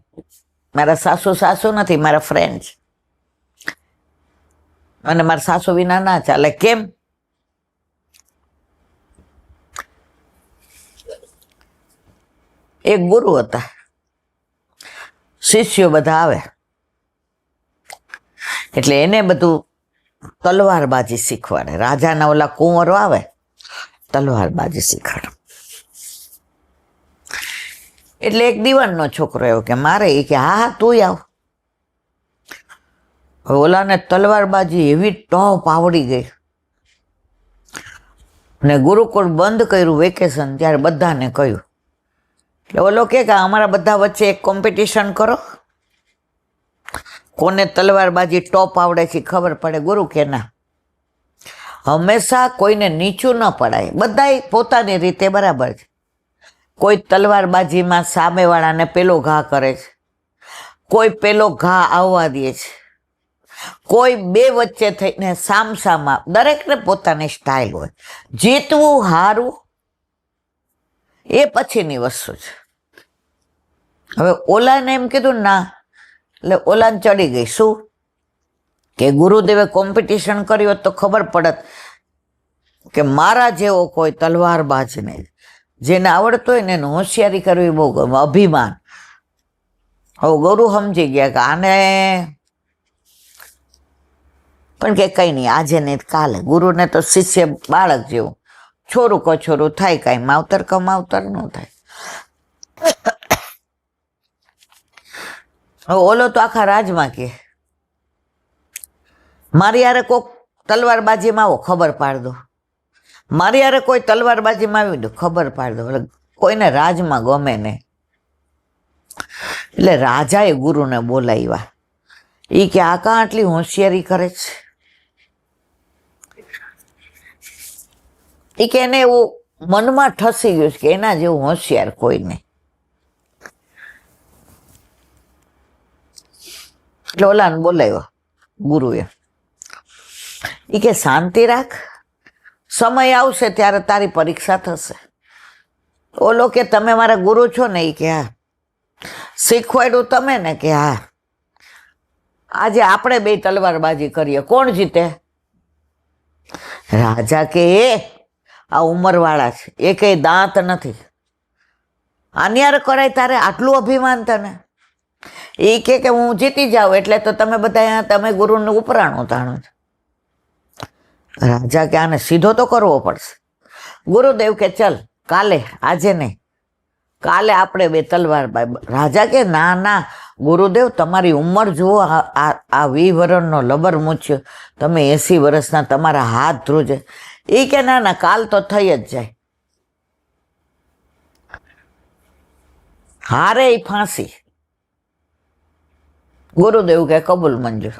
મારા સાસુ નથી, મારા ફ્રેન્ડ છે, અને મારા સાસુ વિના ના ચાલે. કેમ? એક ગુરુ હતા, શિષ્યો બધા આવે એટલે એને બધું તલવારબાજી શીખવાડે. રાજાના ઓલા કુંવરો આવે તલવારબાજી શીખવાડે. એટલે એક દીવાનનો છોકરો એવો કે મારે, એ કે હા તું આવ. ઓલાને તલવારબાજી એવી ટોપ આવડી ગઈ ને ગુરુકુળ બંધ કર્યું વેકેશન ત્યારે બધાને કહ્યું. એટલે ઓલો કે અમારા બધા વચ્ચે એક કોમ્પિટિશન કરો, કોને તલવારબાજી ટોપ આવડે છે ખબર પડે. ગુરુ કે ના, હંમેશા કોઈને નીચું ન પડાય, બધાય પોતાની રીતે બરાબર છે. કોઈ તલવારબાજીમાં સામેવાળાને પેલો ઘા કરે છે, કોઈ પેલો ઘા આવવા દે છે, કોઈ બે વચ્ચે થઈને સામસામા. દરેકને પોતાની સ્ટાઇલ હોય. જીતવું હારવું એ પછીની વસ્તુ છે. હવે ઓલાને એમ કીધું ના, એટલે ઓલાને ચડી ગઈ. શું કે ગુરુદેવે કોમ્પિટિશન કર્યું તો ખબર પડત કે મારા જેવો કોઈ તલવારબાજ નહીં. જેને આવડતો હોય ને એને હોશિયારી કરવી બહુ ગમે, અભિમાન. હવે ગુરુ સમજી ગયા કે આને, પણ કે કઈ નહીં, આજે ને કાલે. ગુરુને તો શિષ્ય બાળક જેવું, છોરું કછોરું થાય, કાંઈ માવતર કમાવતર ન થાય. હવે ઓલો તો આખા રાજમાં કે મારી યારે કોઈક તલવારબાજીમાં આવો ખબર પાડ દો, મારી યારે કોઈ તલવારબાજીમાં આવી દો ખબર પાડ દો. એટલે કોઈને રાજમાં ગમે નહીં. એટલે રાજાએ ગુરુને બોલાવ્યા એ કે આ કાં આટલી હોશિયારી કરે છે? એ કે એને એવું મનમાં ઠસી ગયું છે કે એના જેવું હોશિયાર કોઈ નહીં. એટલે ઓલાને બોલાવ્યો ગુરુએ. એ કે શાંતિ રાખ, સમય આવશે ત્યારે તારી પરીક્ષા થશે. ઓલો કે તમે મારા ગુરુ છો ને? એ કે હા. શીખવાડ્યું તમે ને? કે હા. આજે આપણે બે તલવારબાજી કરીએ, કોણ જીતે? રાજા કે આ ઉંમરવાળા છે, એ કઈ દાંત નથી, આન્યાર કરાય તારે આટલું અભિમાન તને? એ કે હું જીતી જાઉં એટલે તો તમે બધા તમે ગુરુને ઉપરાણું તાણું. રાજા કે આને સીધો તો કરવો પડશે. ગુરુદેવ કે ચલ કાલે, આજે નહીં, કાલે આપણે બે તલવાર. રાજા કે ના ના ગુરુદેવ, તમારી ઉંમર જુઓ, આ 20 વર્ષનો લબર મૂછ્યો, તમે 80 વર્ષના, તમારા હાથ ધ્રુજે. એ કે ના ના કાલ તો થઈ જ જાય. હારે એ ફાંસી. ગુરુદેવ કે કબૂલ મંજૂર.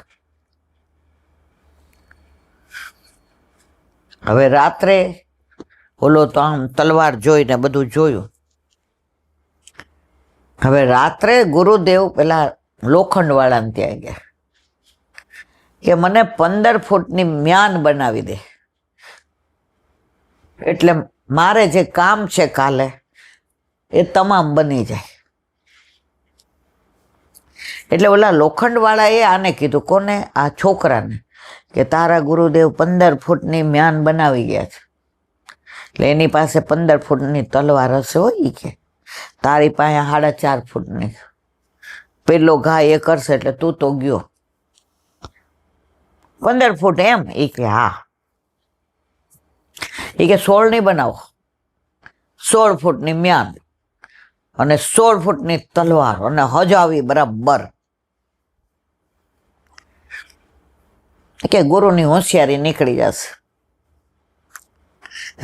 હવે રાત્રે ઓલો તો આમ તલવાર જોઈને બધું જોયું. હવે રાત્રે ગુરુદેવ પેલા લોખંડવાળાને ત્યાં ગયા કે મને 15 ફૂટની મ્યાન બનાવી દે, એટલે મારે જે કામ છે કાલે એ તમામ બની જાય. એટલે ઓલા લોખંડવાળાએ આને કીધું, કોને? આ છોકરાને, કે તારા ગુરુદેવ 15 ફૂટની મ્યાન બનાવી ગયા છે, એટલે એની પાસે 15 ફૂટની તલવાર હશે. હોય કે તારી પાસે 4.5 ફૂટની. પેલો ઘા એ કરશે એટલે તું તો ગયો. 15 ફૂટ એમ? એ કે હા. એ કે 16 ની બનાવો, 16 ફૂટની મ્યાન અને 16 ફૂટની તલવાર અને હજાવી બરાબર. કે ગુરુની હોશિયારી નીકળી જશે.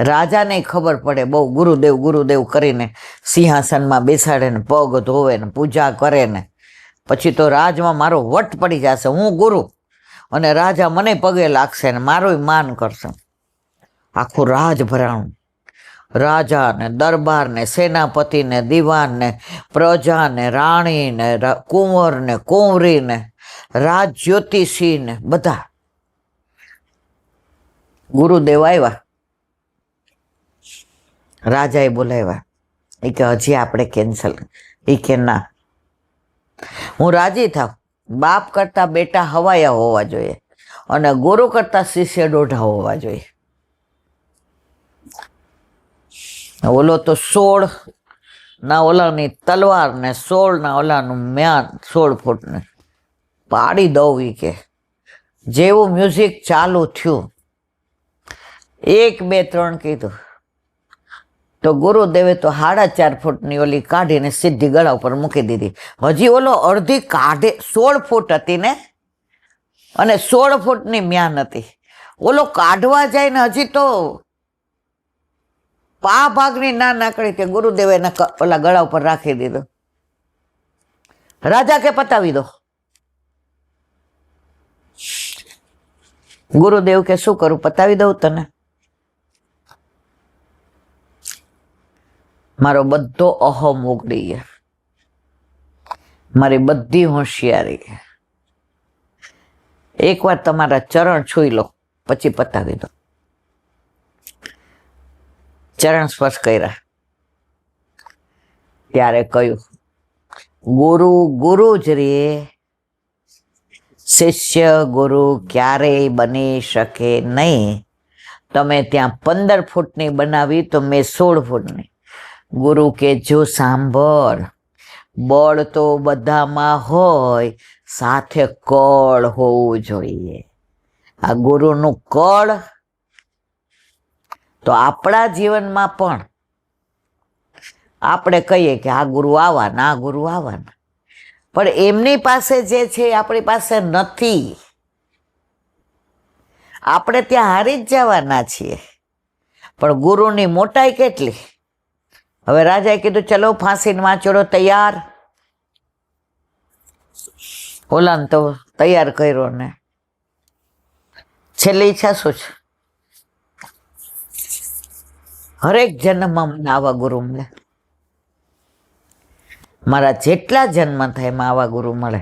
રાજાને ખબર પડે બહુ. ગુરુદેવ ગુરુદેવ કરીને સિંહાસનમાં બેસાડે ને પગ ધોવે ને પૂજા કરે ને પછી તો રાજમાં મારો વટ પડી જશે. હું ગુરુ અને રાજા મને પગે લાગશે ને મારું માન કરશે. આખું રાજ ભરાણું, રાજા ને દરબાર ને સેનાપતિ ને દિવાન ને પ્રજા ને રાણી ને કુંવર ને કુંવરી ને રાજ જ્યોતિષી ને બધા. ગુરુદેવ આવ્યા, રાજાએ બોલાવ્યા. એ કે હજી આપણે કેન્સલ. એ કે ના, હું રાજી થાવ, બાપ કરતા બેટા હવાયા હોવા જોઈએ અને ગુરુ કરતા શિષ્ય દોઢા હોવા જોઈએ. ઓલો તો 16 ના ઓલાની તલવાર ને 16 ના ઓલાનું મ્યાન 16 ફૂટને પાડી દઉં. કે જેવું મ્યુઝિક ચાલુ થયું, 1 2 3 કીધું તો ગુરુદેવે તો 4.5 ફૂટની ઓલી કાઢીને સીધી ગળા ઉપર મૂકી દીધી. હજી ઓલો અડધી કાઢે 16 ફૂટ હતી ને, અને 16 ફૂટની મ્યાન હતી. ઓલો કાઢવા જાય ને હજી તો પા ભાગની ના નાકડી તે ગુરુદેવે ઓલા ગળા ઉપર રાખી દીધો. રાજા કે પતાવી દો. ગુરુદેવ કે શું કરું, પતાવી દઉં તને? મારો બધો અહમ ઉગડી ગયા, મારી બધી હોશિયારી. એકવાર તમારા ચરણ છૂઈ લો પછી પતાવી દો. ચરણ સ્પર્શ કર્યા ત્યારે કહ્યું, ગુરુ ગુરુ જ રે, શિષ્ય ગુરુ ક્યારેય બની શકે નહીં. તમે ત્યાં 15 ફૂટની બનાવી તો મેં 16 ફૂટની. ગુરુ કે જો સાંભળ, બળ તો બધામાં હોય, સાથે કળ હોવું જોઈએ. આ ગુરુનું કળ તો આપણા જીવનમાં પણ આપણે કહીએ કે આ ગુરુ આવવાના, આ ગુરુ આવવાના, પણ એમની પાસે જે છે આપણી પાસે નથી. આપણે ત્યાં હારી જ જવાના છીએ, પણ ગુરુની મોટાઈ કેટલી. હવે રાજાએ કીધું ચલો ફાંસીનો વાંચોડો તૈયાર. ઓલાને તો તૈયાર કર્યો ને છેલ્લી ઈચ્છા શું છે? હરેક જન્મમાં મને આવા ગુરુ મળે, મારા જેટલા જન્મ થાય એમાં આવા ગુરુ મળે.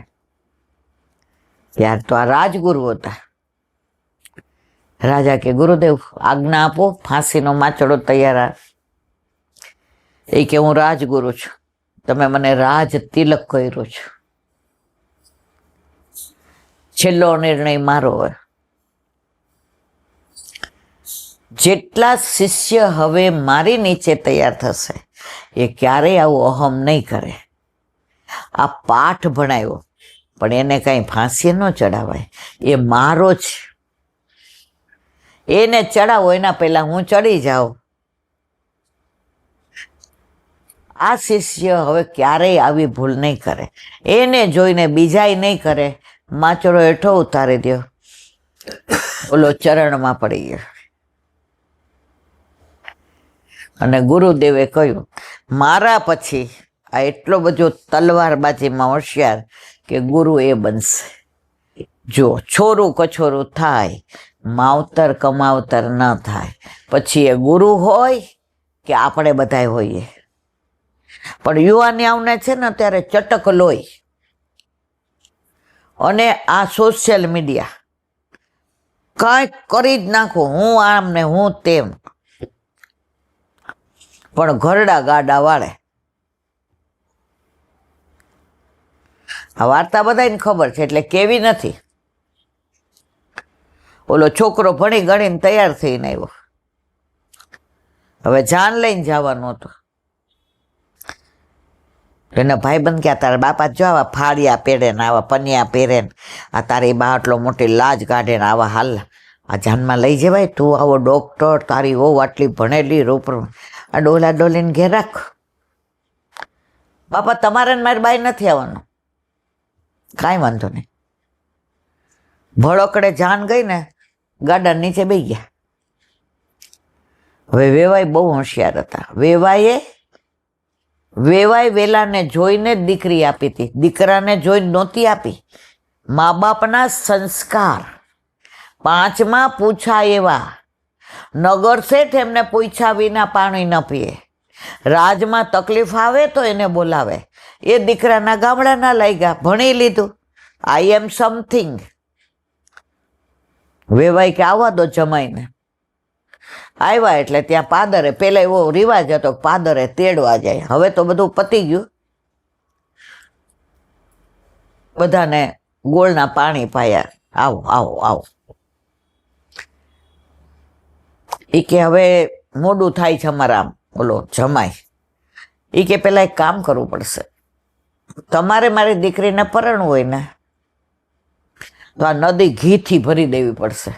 ત્યાર તો આ રાજગુરુ હતા. રાજા કે ગુરુદેવ આજ્ઞા આપો, ફાંસીનો માચડો તૈયાર. એ કે હું રાજગુરુ છું, તમે મને રાજ તિલક કર્યો છો, છેલ્લો નિર્ણય મારો હોય. જેટલા શિષ્ય હવે મારી નીચે તૈયાર થશે એ ક્યારેય આવું અહમ નહીં કરે. આ પાઠ ભણાવ્યો પણ એને કઈ ફાંસી ન ચડાવાય, એ મારો છે. એને ચડાવો એના પહેલા હું ચડી જાઉં. આ શિષ્ય હવે ક્યારેય આવી ભૂલ નહીં કરે. એને જોઈને બીજાય નહીં કરે. માચડો હેઠો ઉતારી દો, ઓલો ચરણમાં પડી ગયો. અને ગુરુદેવે કહ્યું મારા પછી આ એટલો બધો તલવારબાજીમાં હોશિયાર કે ગુરુ એ બનશે. જો છોરું કછોરું થાય, માવતર કમાવતર ન થાય, પછી એ ગુરુ હોય કે આપણે બધાય હોઈએ. પણ યુવાની આવને છે ને ત્યારે ચટક લોહી અને આ સોશિયલ મીડિયા કાંઈક કરી જ નાખો, હું આમ ને હું તેમ, પણ ઘરડા ગાડા વાળે. આ વાર્તા બધાને ખબર છે એટલે કેવી નથી. ઓલો છોકરો ભણી ગણીને તૈયાર થઈને આવ્યો, હવે જાન લઈને જવાનું હતું. એના ભાઈબંધ ક્યાં તારા બાપા જો આવા ફાળિયા પહેરે ને આવા પનિયા પહેરે ને આ તારી બા આટલો મોટી લાજ કાઢે ને આવા હાલ આ જાનમાં લઈ જવાય? તું આવો ડોક્ટર, તારી વહુ આટલી ભણેલી રૂપ, આ ડોલા ડોલીને ઘેર રાખ. બાપા તમારે ને મારી બાઈ નથી આવવાનું. કાંઈ વાંધો નહીં. ભડોકડે જાન ગઈ ને ગાડા નીચે બેસી ગયા. હવે વેવાઈ બહુ હોશિયાર હતા. વેવાઈ વેલાને જોઈને જ દીકરી આપી હતી, દીકરાને જોઈને નહોતી આપી. મા બાપના સંસ્કાર પાંચમાં પૂછા એવા. નગર શેઠ એમને પૂછ્યા વિના પાણી ન પીએ. રાજમાં તકલીફ આવે તો એને બોલાવે. એ દીકરાના ગામડાના લઈ ગયા, ભણી લીધું, આઈ એમ સમથિંગ. વેવાઈ કે આવવા દો જમાઈને. આવ્યા એટલે ત્યાં પાદરે, પેલા એવો રિવાજ હતો પાદરે તેડવા જાય. હવે તો બધું પતી ગયું, બધાને ગોળના પાણી પાયા, આવો આવો આવો. એ કે હવે મોડું થાય છે અમારા ઓલો જમાય. એ કે પેલા એક કામ કરવું પડશે, તમારે મારી દીકરીને પરણવું હોય ને તો આ નદી ઘીથી ભરી દેવી પડશે.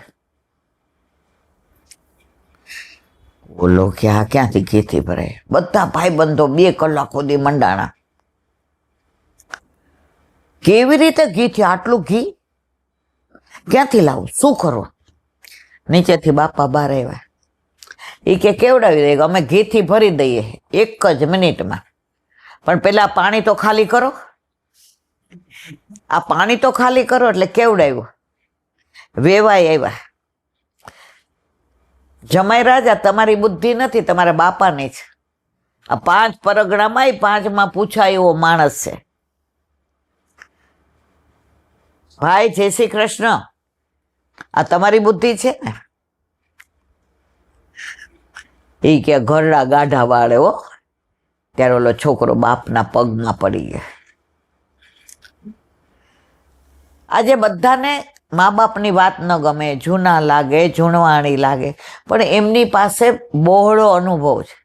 બોલો કે આ ક્યાંથી ઘીથી ભરાય? બધા ભાઈબંધો 2 કલાક સુધી મંડાણા. કેવી રીતે ઘીથી? આટલું ઘી ક્યાંથી લાવું, શું કરવું? નીચેથી બાપા બહાર આવ્યા. એ કે કેવડાવી દે, અમે ઘીથી ભરી દઈએ 1 જ મિનિટમાં, પણ પેલા પાણી તો ખાલી કરો. આ પાણી તો ખાલી કરો. એટલે કેવડાવ્યું. વેવાઈ આવ્યા. જમાઈ રાજા તમારી બુદ્ધિ નથી, તમારા બાપાની છે. આ 5 પરગણામાં 5માં પૂછાય એવો માણસ છે. ભાઈ જય શ્રી કૃષ્ણ, આ તમારી બુદ્ધિ છે ને? એ કે ઘરડા ગાઢા વાળે હો. ત્યારે ઓલો છોકરો બાપના પગમાં પડી ગયા. આજે બધાને મા બાપની વાત ન ગમે, જૂના લાગે, જૂનવાણી લાગે, પણ એમની પાસે બહોળો અનુભવ છે.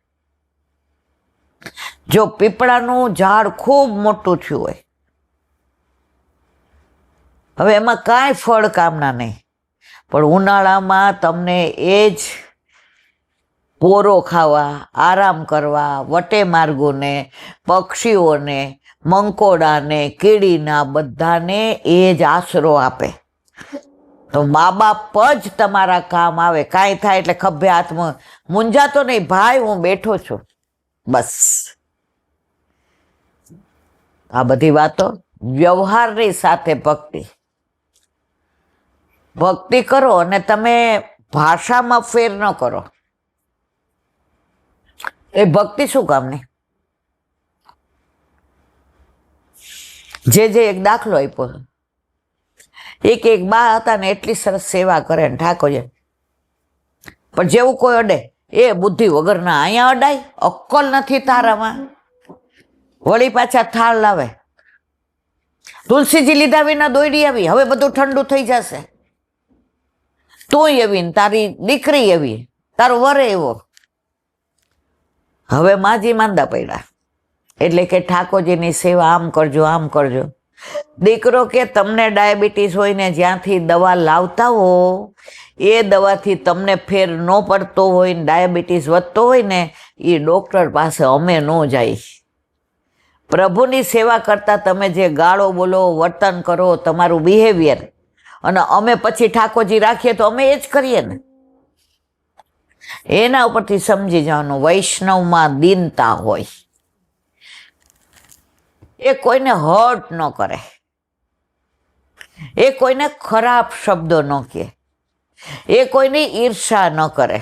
જો પીપળાનું ઝાડ ખૂબ મોટું થયું હોય, હવે એમાં કાંઈ ફળ કામના નહીં, પણ ઉનાળામાં તમને એ જ પોરો ખાવા, આરામ કરવા, વટે માર્ગોને, પક્ષીઓને, મંકોડાને, કીડીના બધાને એ જ આશરો આપે. તો મા બાપ જ તમારા કામ આવે. કાંઈ થાય એટલે ખભે હાથમાં મૂંઝાતો નહીં, ભાઈ હું બેઠો છું, બસ. આ બધી વાતો વ્યવહારની સાથે ભક્તિ. ભક્તિ કરો અને તમે ભાષામાં ફેર ન કરો, એ ભક્તિ શું કામની? જે એક દાખલો આપ્યો, એક બા હતા ને એટલી સરસ સેવા કરે ને ઠાકોરજી, પણ જેવું કોઈ અડે એ બુદ્ધિ વગરના, અહીંયા અડાય, અક્કલ નથી તારામાં, વળી પાછા થાળ લાવે, તુલસીજી લીધા વિના દોડી આવી, હવે બધું ઠંડુ થઈ જશે, તું એવી ને તારી દીકરી એવી, તારો વરે એવો. હવે માજી માંદા પડ્યા, એટલે કે ઠાકોરજીની સેવા આમ કરજો આમ કરજો. દીકરો કે તમને ડાયાબિટીસ હોય ને જ્યાંથી દવા લાવતા હો એ દવાથી તમને ફેર ન પડતો હોય ને ડાયાબિટીસ વધતો હોય ને એ ડૉક્ટર પાસે અમે ન જાય. પ્રભુની સેવા કરતા તમે જે ગાળો બોલો, વર્તન કરો, તમારું બિહેવિયર, અને અમે પછી ઠાકોરજી રાખીએ તો અમે એ જ કરીએ ને. એના ઉપરથી સમજી જવાનું વૈષ્ણવમાં દીનતા હોય. એ કોઈને હર્ટ ન કરે, એ કોઈને ખરાબ શબ્દો ન કહે, એ કોઈની ઈર્ષા ન કરે.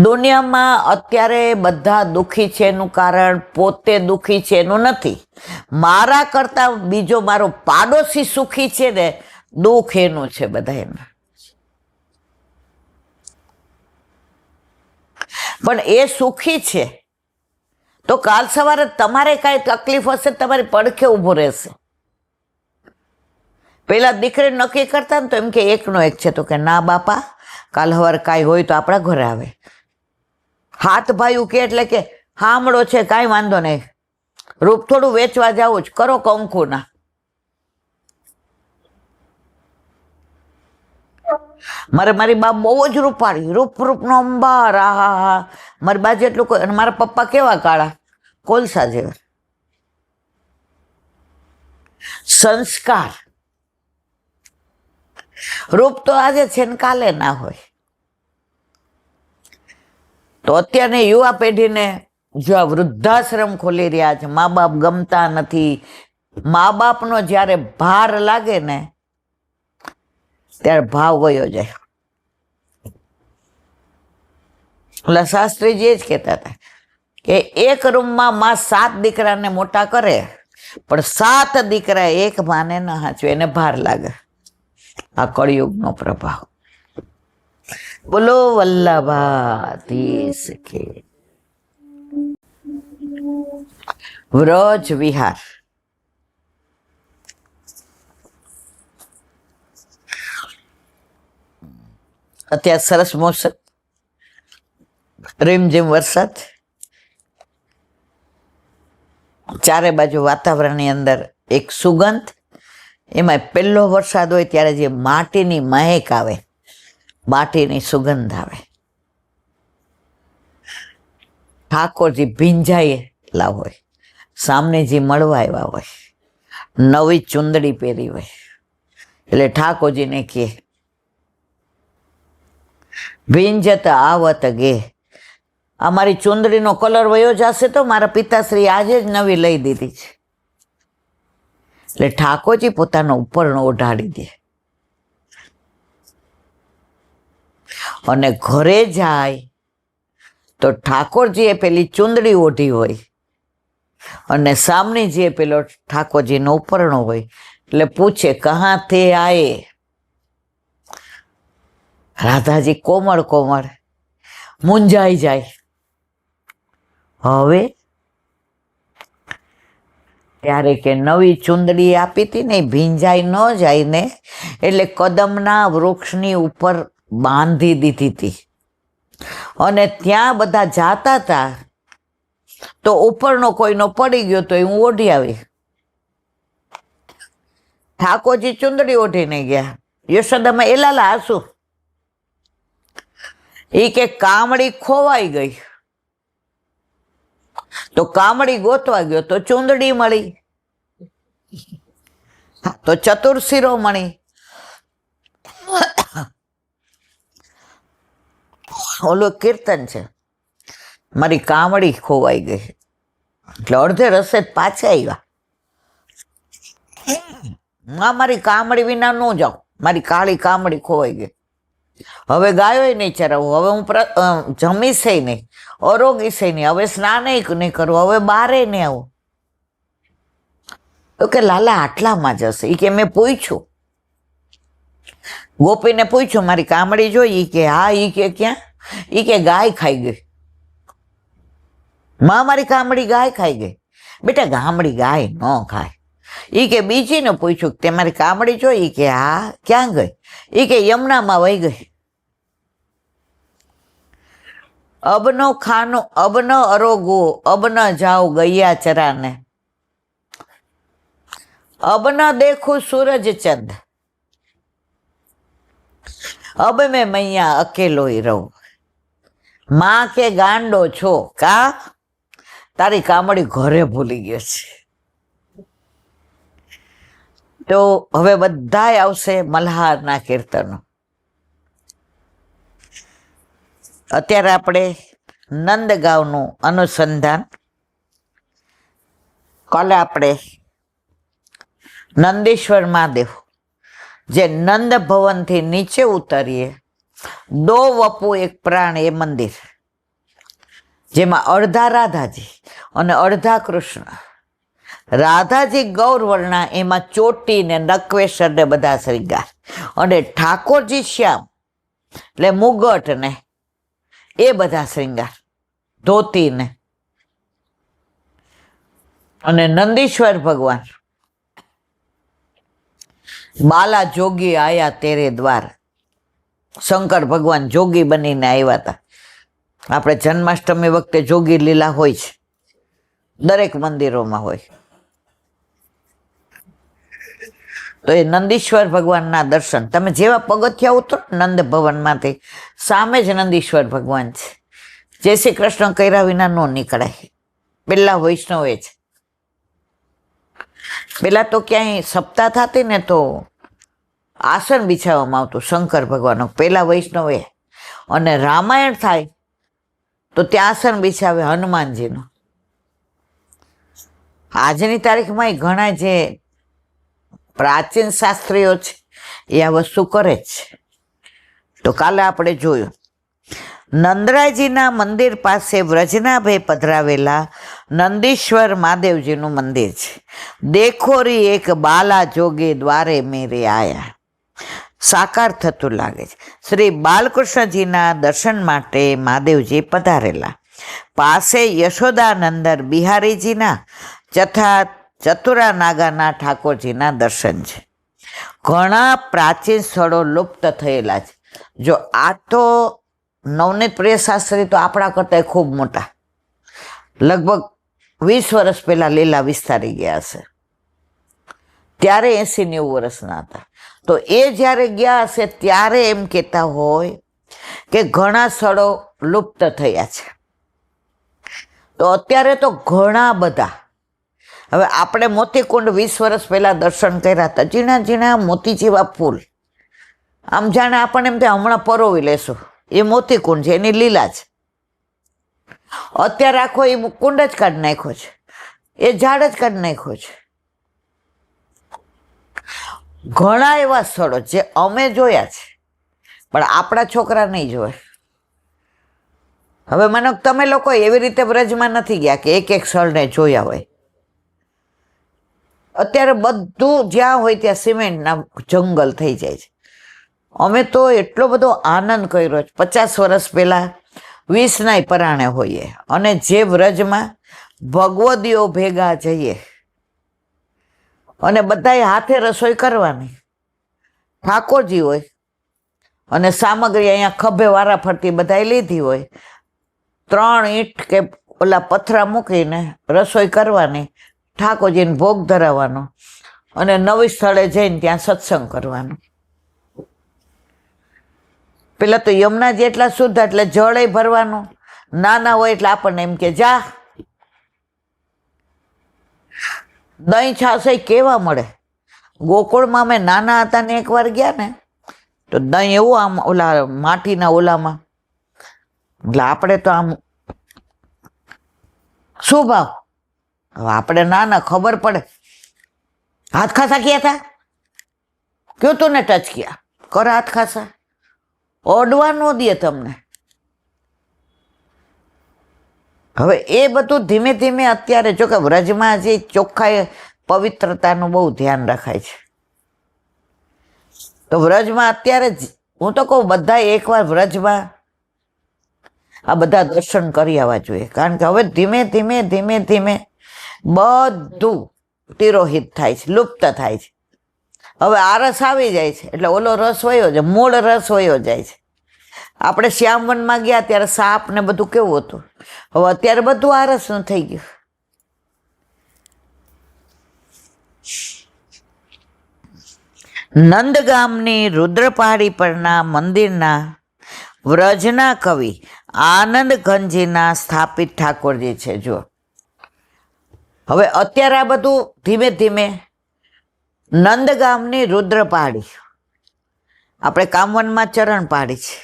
દુનિયામાં અત્યારે બધા દુઃખી છે એનું કારણ પોતે દુઃખી છે એનું નથી. મારા કરતા બીજો મારો પાડોશી સુખી છે ને દુઃખ એનું છે બધા એના. પણ એ સુખી છે તો કાલ સવારે તમારે કાંઈ તકલીફ હશે તમારી પડખે ઊભો રહેશે. પેલા દીકરી નક્કી કરતા ને તો એમ કે એકનો એક છે, તો કે ના બાપા કાલ સવારે કાંઈ હોય તો આપણા ઘરે આવે. હાથ ભાઈ કે એટલે કે હામળો છે કાંઈ વાંધો નહીં, રૂપ થોડું વેચવા જવું જ કરો કંકુના. મારી બા બહુ જ રૂપાળી, રૂપનો અંબાર, હા. મારી બા જેટલું કોઈ, અને મારા પપ્પા કેવા કાળા કોલસા જેવા. સંસ્કાર, રૂપ તો આજે છે ને કાલે ના હોય. તો અત્યારની યુવા પેઢીને જો આ વૃદ્ધાશ્રમ ખોલી રહ્યા છે, મા બાપ ગમતા નથી, મા બાપનો જ્યારે ભાર લાગે ને ત્યારે ભાવ વયો જાય. ઓલા શાસ્ત્રીજી જ કહેતા હતા કે એક રૂમમાં માં 7 દીકરાને મોટા કરે પણ 7 દીકરા એક માને ન હાચવે, એને ભાર લાગે. આ કળિયુગનો પ્રભાવ. બોલો વલ્લભાધીશ કે. વ્રજ વિહાર. અત્યારે સરસ મોસમ, રીમઝીમ વરસાદ, ચારે બાજુ વાતાવરણની અંદર એક સુગંધ. એમાં પહેલો વરસાદ હોય ત્યારે જે માટીની મહેક આવે, માટીની સુગંધ આવે. ઠાકોરજી ભીંજાયેલા હોય, સામનેજી મળવા આવ્યા હોય, નવી ચુંદડી પહેરી હોય, એટલે ઠાકોરજીને કહે ભીંજત આવત ગે. અમારી ચુંદડીનો કલર વયો જશે તો મારા પિતાશ્રી આજે જ નવી લઈ દીધી છે. એટલે ઠાકોરજી પોતાનો ઉપરનો ઓઢાડી દે અને ઘરે જાય તો ઠાકોરજીએ પેલી ચુંદડી ઓઢી હોય અને સામની જે પેલો ઠાકોરજીનો ઉપરનો હોય, એટલે પૂછે કહા તે આયે. રાધાજી કોમળ કોમળ મૂંઝાઈ જાય. હવે ત્યારે કે નવી ચુંદડી આપી હતી ને ભીંજાઈ ન જાય ને એટલે કદમના વૃક્ષની ઉપર બાંધી દીધી હતી, અને ત્યાં બધા જાતા હતા તો ઉપરનો કોઈનો પડી ગયો તો હું ઓઢી આવી. ઠાકોરજી ચુંદડી ઓઢીને ગયા. યશોદામાં એલાલા આંસુ. એ કે કામડી ખોવાઈ ગઈ તો કામડી ગોતવા ગયો તો ચુંદડી મળી, તો ચતુર શિરોમણી. ઓલું કીર્તન છે, મારી કામડી ખોવાઈ ગઈ, એટલે અડધે રસ્તે જ પાછા આવ્યા. મારી કામડી વિના ન જાઉં, મારી કાળી કામડી ખોવાઈ ગઈ, હવે ગાયો નહીં ચરાવું, હવે હું જમીશ નહીં, અરોગીશ નહીં, હવે સ્નાન નહીં કરું, હવે બારે નહીં આવું. તો કે લાલા આટલામાં જશે. એ કે મેં પૂછ્યું, ગોપીને પૂછ્યું મારી કામડી જોઈ? કે હા. એ કે ક્યાં? એ કે ગાય ખાઈ ગઈ. મારી કામડી ગાય ખાઈ ગઈ. બેટા ગામડી ગાય ન ખાય. એ કે બીજીને પૂછ્યું તે મારી કામડી જોઈ? કે હા. ક્યાં ગઈ? એ કે યમુનામાં વહી ગઈ. અબ નો ખાનો અબ ન અરોગો અબ ન જાઓ ગૈયા ચરાને, અબ ન દેખું સૂરજ ચંદ, અબ મેં મૈયા અકેલો ही રહું. માં કે ગાંડો છો કા? તારી કામડી ઘરે ભૂલી ગયો છે. તો હવે બધાય આવશે મલ્હારના કીર્તનો. અત્યારે આપણે નંદગાંવનું અનુસંધાન, કાલે આપણે નંદીશ્વર મહાદેવ જે નંદ ભવનથી નીચે ઉતરીએ, દો વપુ એક પ્રાણ એ મંદિર, જેમાં અડધા રાધાજી અને અડધા કૃષ્ણ. રાધાજી ગૌરવર્ણા, એમાં ચોટી ને નકવેસર ને બધા શ્રીંગાર, અને ઠાકોરજી શ્યામ એટલે મુગટ ને એ બધા શ્રીંગાર, ધોતી ને. અને નંદીશ્વર ભગવાન બાલા જોગી આયા તેરે દ્વાર, શંકર ભગવાન જોગી બનીને આવ્યા હતા. આપણે જન્માષ્ટમી વખતે જોગી લીલા હોય છે, દરેક મંદિરોમાં હોય. તો એ નંદીશ્વર ભગવાનના દર્શન, તમે જેવા પગથિયા ઉતરો નંદ ભવનમાંથી, સામે જ નંદીશ્વર ભગવાન છે. જય શ્રી કૃષ્ણ કર્યા વિના ન નીકળાય. પેલા વૈષ્ણવે છે. પેલા તો ક્યાંય સપ્તાહ થતી ને તો આસન બિછાવવામાં આવતું શંકર ભગવાનનું, પેલા વૈષ્ણવે. અને રામાયણ થાય તો ત્યાં આસન બિછાવે હનુમાનજીનું. આજની તારીખમાં ઘણા જે પ્રાચીન શાસ્ત્રીઓ છે એ આ વસ્તુ કરે છે. તો કાલે આપણે જોયું નંદરાયજીના મંદિર પાસે વ્રજનાભે પધરાવેલા નંદીશ્વર મહાદેવજીનું મંદિર છે. દેખોરી એક બાલા જોગે દ્વારે મેરે આયા, સાકાર થતું લાગે છે. શ્રી બાલકૃષ્ણજીના દર્શન માટે મહાદેવજી પધારેલા. પાસે યશોદાનંદર બિહારીજીના તથા ચતુરા નાગાના ઠાકોરજીના દર્શન છે. ઘણા પ્રાચીન સ્થળો લુપ્ત થયેલા છે. જો આ તો નવનીત પ્રિય શાસ્ત્રી તો આપણા કરતા ખૂબ મોટા, લગભગ 20 વર્ષ પહેલા લીલા વિસ્તારી ગયા હશે, ત્યારે 80-90 વર્ષના હતા. તો એ જ્યારે ગયા હશે ત્યારે એમ કહેતા હોય કે ઘણા સ્થળો લુપ્ત થયા છે. તો અત્યારે તો ઘણા બધા. હવે આપણે મોતીકુંડ 20 વર્ષ પહેલા દર્શન કર્યા હતા, ઝીણા ઝીણા મોતી જેવા ફૂલ, આમ જાણે આપણને એમ થાય હમણાં પરોવી લેશું. એ મોતીકુંડ છે, એની લીલા છે. અત્યારે આખો એ કુંડ જ કાઢી નાખ્યો છે, એ ઝાડ જ કાઢી નાખ્યો છે. ઘણા એવા સ્થળો જે અમે જોયા છે પણ આપણા છોકરા નહીં જોવે. હવે મને તમે લોકો એવી રીતે વ્રજમાં નથી ગયા કે એક એક સ્થળને જોયા હોય. અત્યારે બધું જ્યાં હોય ત્યાં સિમેન્ટના જંગલ થઈ જાય છે. અમે તો એટલો બધો આનંદ કર્યો છે. 50 વર્ષ પહેલા 20ના પરાણે હોઈએ અને જે વ્રજમાં ભગવદીઓ ભેગા જઈએ અને બધાએ હાથે રસોઈ કરવાની, ઠાકોરજી હોય અને સામગ્રી અહીંયા ખભે વારા ફરતી બધાએ લીધી હોય, 3 ઈંટ કે ઓલા પથરા મૂકીને રસોઈ કરવાની, ઠાકોરજીને ભોગ ધરાવવાનો અને નવી સ્થળે જઈને ત્યાં સત્સંગ કરવાનો. પેલા તો યમુનાજી એટલા શુદ્ધ, એટલે જળે ભરવાનું, નાના હોય એટલે આપણને એમ કે જા. દહીં છાશ કેવા મળે. ગોકુળમાં અમે નાના હતા ને એકવાર ગયા ને તો દહીં એવું આમ ઓલા માટીના ઓલામાં, એટલે આપણે તો આમ શું ભાવ. હવે આપણે નાના ખબર પડે. હાથ ખાસા ગયા હતા કયો તું ને ટચ કિયા, કર હાથ ખાસા, ઓડવા ન દે તમને. હવે એ બધું ધીમે ધીમે અત્યારે જો કે વ્રજમાં જે ચોખ્ખાઈ પવિત્રતાનું બહુ ધ્યાન રખાય છે. તો વ્રજમાં અત્યારે હું તો કહું બધા એકવાર વ્રજમાં આ બધા દર્શન કરી આવવા જોઈએ, કારણ કે હવે ધીમે ધીમે ધીમે ધીમે બધું તિરોહિત થાય છે, લુપ્ત થાય છે. હવે આ રસ આવી જાય છે એટલે ઓલો રસ વયો જાય, મૂળ રસ વયો જાય છે. આપણે શ્યામવનમાં ગયા ત્યારે સાપ ને બધું કેવું હતું, હવે અત્યારે બધું આ રસનું થઈ ગયું. નંદગામની રુદ્રપહાડી પરના મંદિરના વ્રજના કવિ આનંદ ઘનજીના સ્થાપિત ઠાકોરજી છે. જો હવે અત્યારે આ બધું ધીમે ધીમે નંદગામની રુદ્રપહાડી, આપણે કામવનમાં ચરણ પાડી છે,